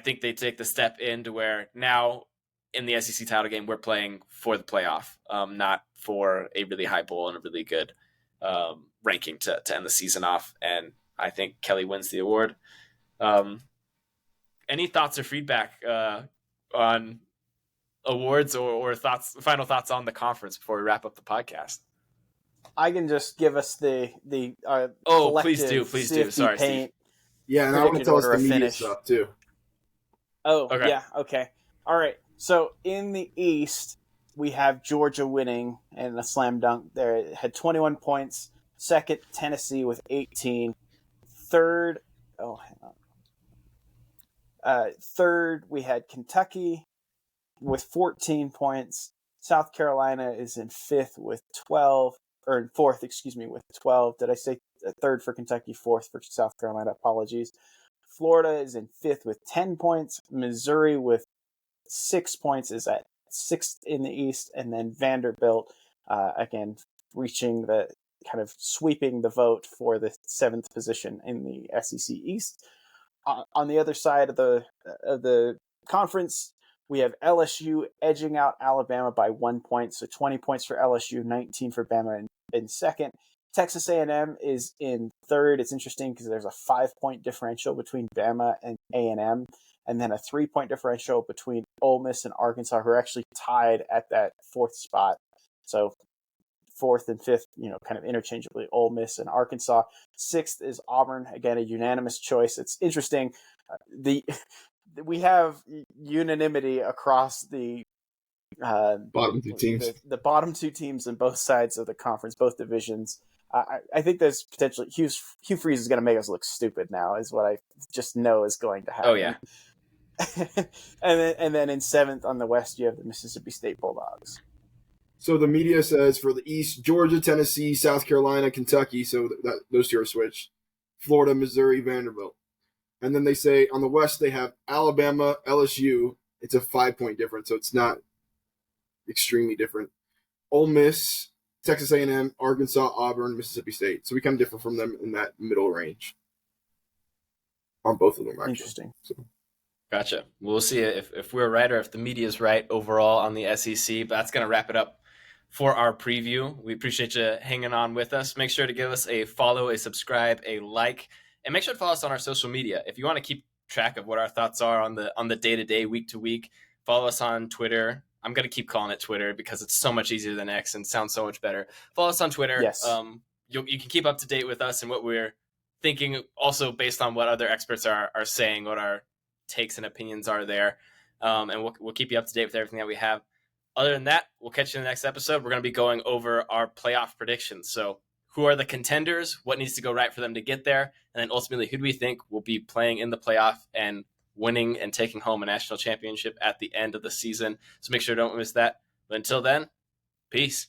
think they take the step into where now in the SEC title game, we're playing for the playoff, not for a really high bowl and a really good ranking to end the season off. And I think Kelly wins the award. Any thoughts or feedback on awards or final thoughts on the conference before we wrap up the podcast? I can just give us the please do. Sorry, Steve. Yeah, and I want to tell us the media stuff too. Oh, okay. Yeah, okay. All right. So in the East, we have Georgia winning and a slam dunk there. It had 21 points. Second, Tennessee with 18. Third, third, we had Kentucky with 14 points. South Carolina is in fifth with 12, or in fourth, with 12. Did I say third for Kentucky, fourth for South Carolina? Apologies. Florida is in fifth with 10 points. Missouri with 6 points is at sixth in the East. And then Vanderbilt, again, reaching the kind of sweeping the vote for the seventh position in the SEC East. On the other side of the conference, we have LSU edging out Alabama by 1 point. So 20 points for LSU, 19 for Bama in second. Texas A&M is in third. It's interesting because there's a 5-point differential between Bama and A&M, and then a 3-point differential between Ole Miss and Arkansas, who are actually tied at that fourth spot. So fourth and fifth, kind of interchangeably, Ole Miss and Arkansas. Sixth is Auburn, again, a unanimous choice. It's interesting. We have unanimity across the bottom two teams. The bottom two teams in both sides of the conference, both divisions. I think there's potentially Hugh Freeze is going to make us look stupid now, is what I just know is going to happen. Oh yeah. and then in seventh on the West, you have the Mississippi State Bulldogs. So the media says for the East, Georgia, Tennessee, South Carolina, Kentucky. So those two are switched. Florida, Missouri, Vanderbilt. And then they say on the West, they have Alabama, LSU. It's a 5-point difference, so it's not extremely different. Ole Miss, Texas A&M, Arkansas, Auburn, Mississippi State. So we kind of differ from them in that middle range on both of them, actually. Interesting. So. Gotcha. We'll see if we're right or if the media is right overall on the SEC. But that's going to wrap it up for our preview. We appreciate you hanging on with us. Make sure to give us a follow, a subscribe, a like, and make sure to follow us on our social media. If you want to keep track of what our thoughts are on the day-to-day, week-to-week, follow us on Twitter. I'm going to keep calling it Twitter because it's so much easier than X and sounds so much better. Follow us on Twitter. Yes. You can keep up to date with us and what we're thinking, also based on what other experts are saying, what our takes and opinions are there. And we'll keep you up to date with everything that we have. Other than that, we'll catch you in the next episode. We're going to be going over our playoff predictions. So who are the contenders? What needs to go right for them to get there? And then ultimately, who do we think will be playing in the playoff and winning and taking home a national championship at the end of the season? So make sure you don't miss that. But until then, peace.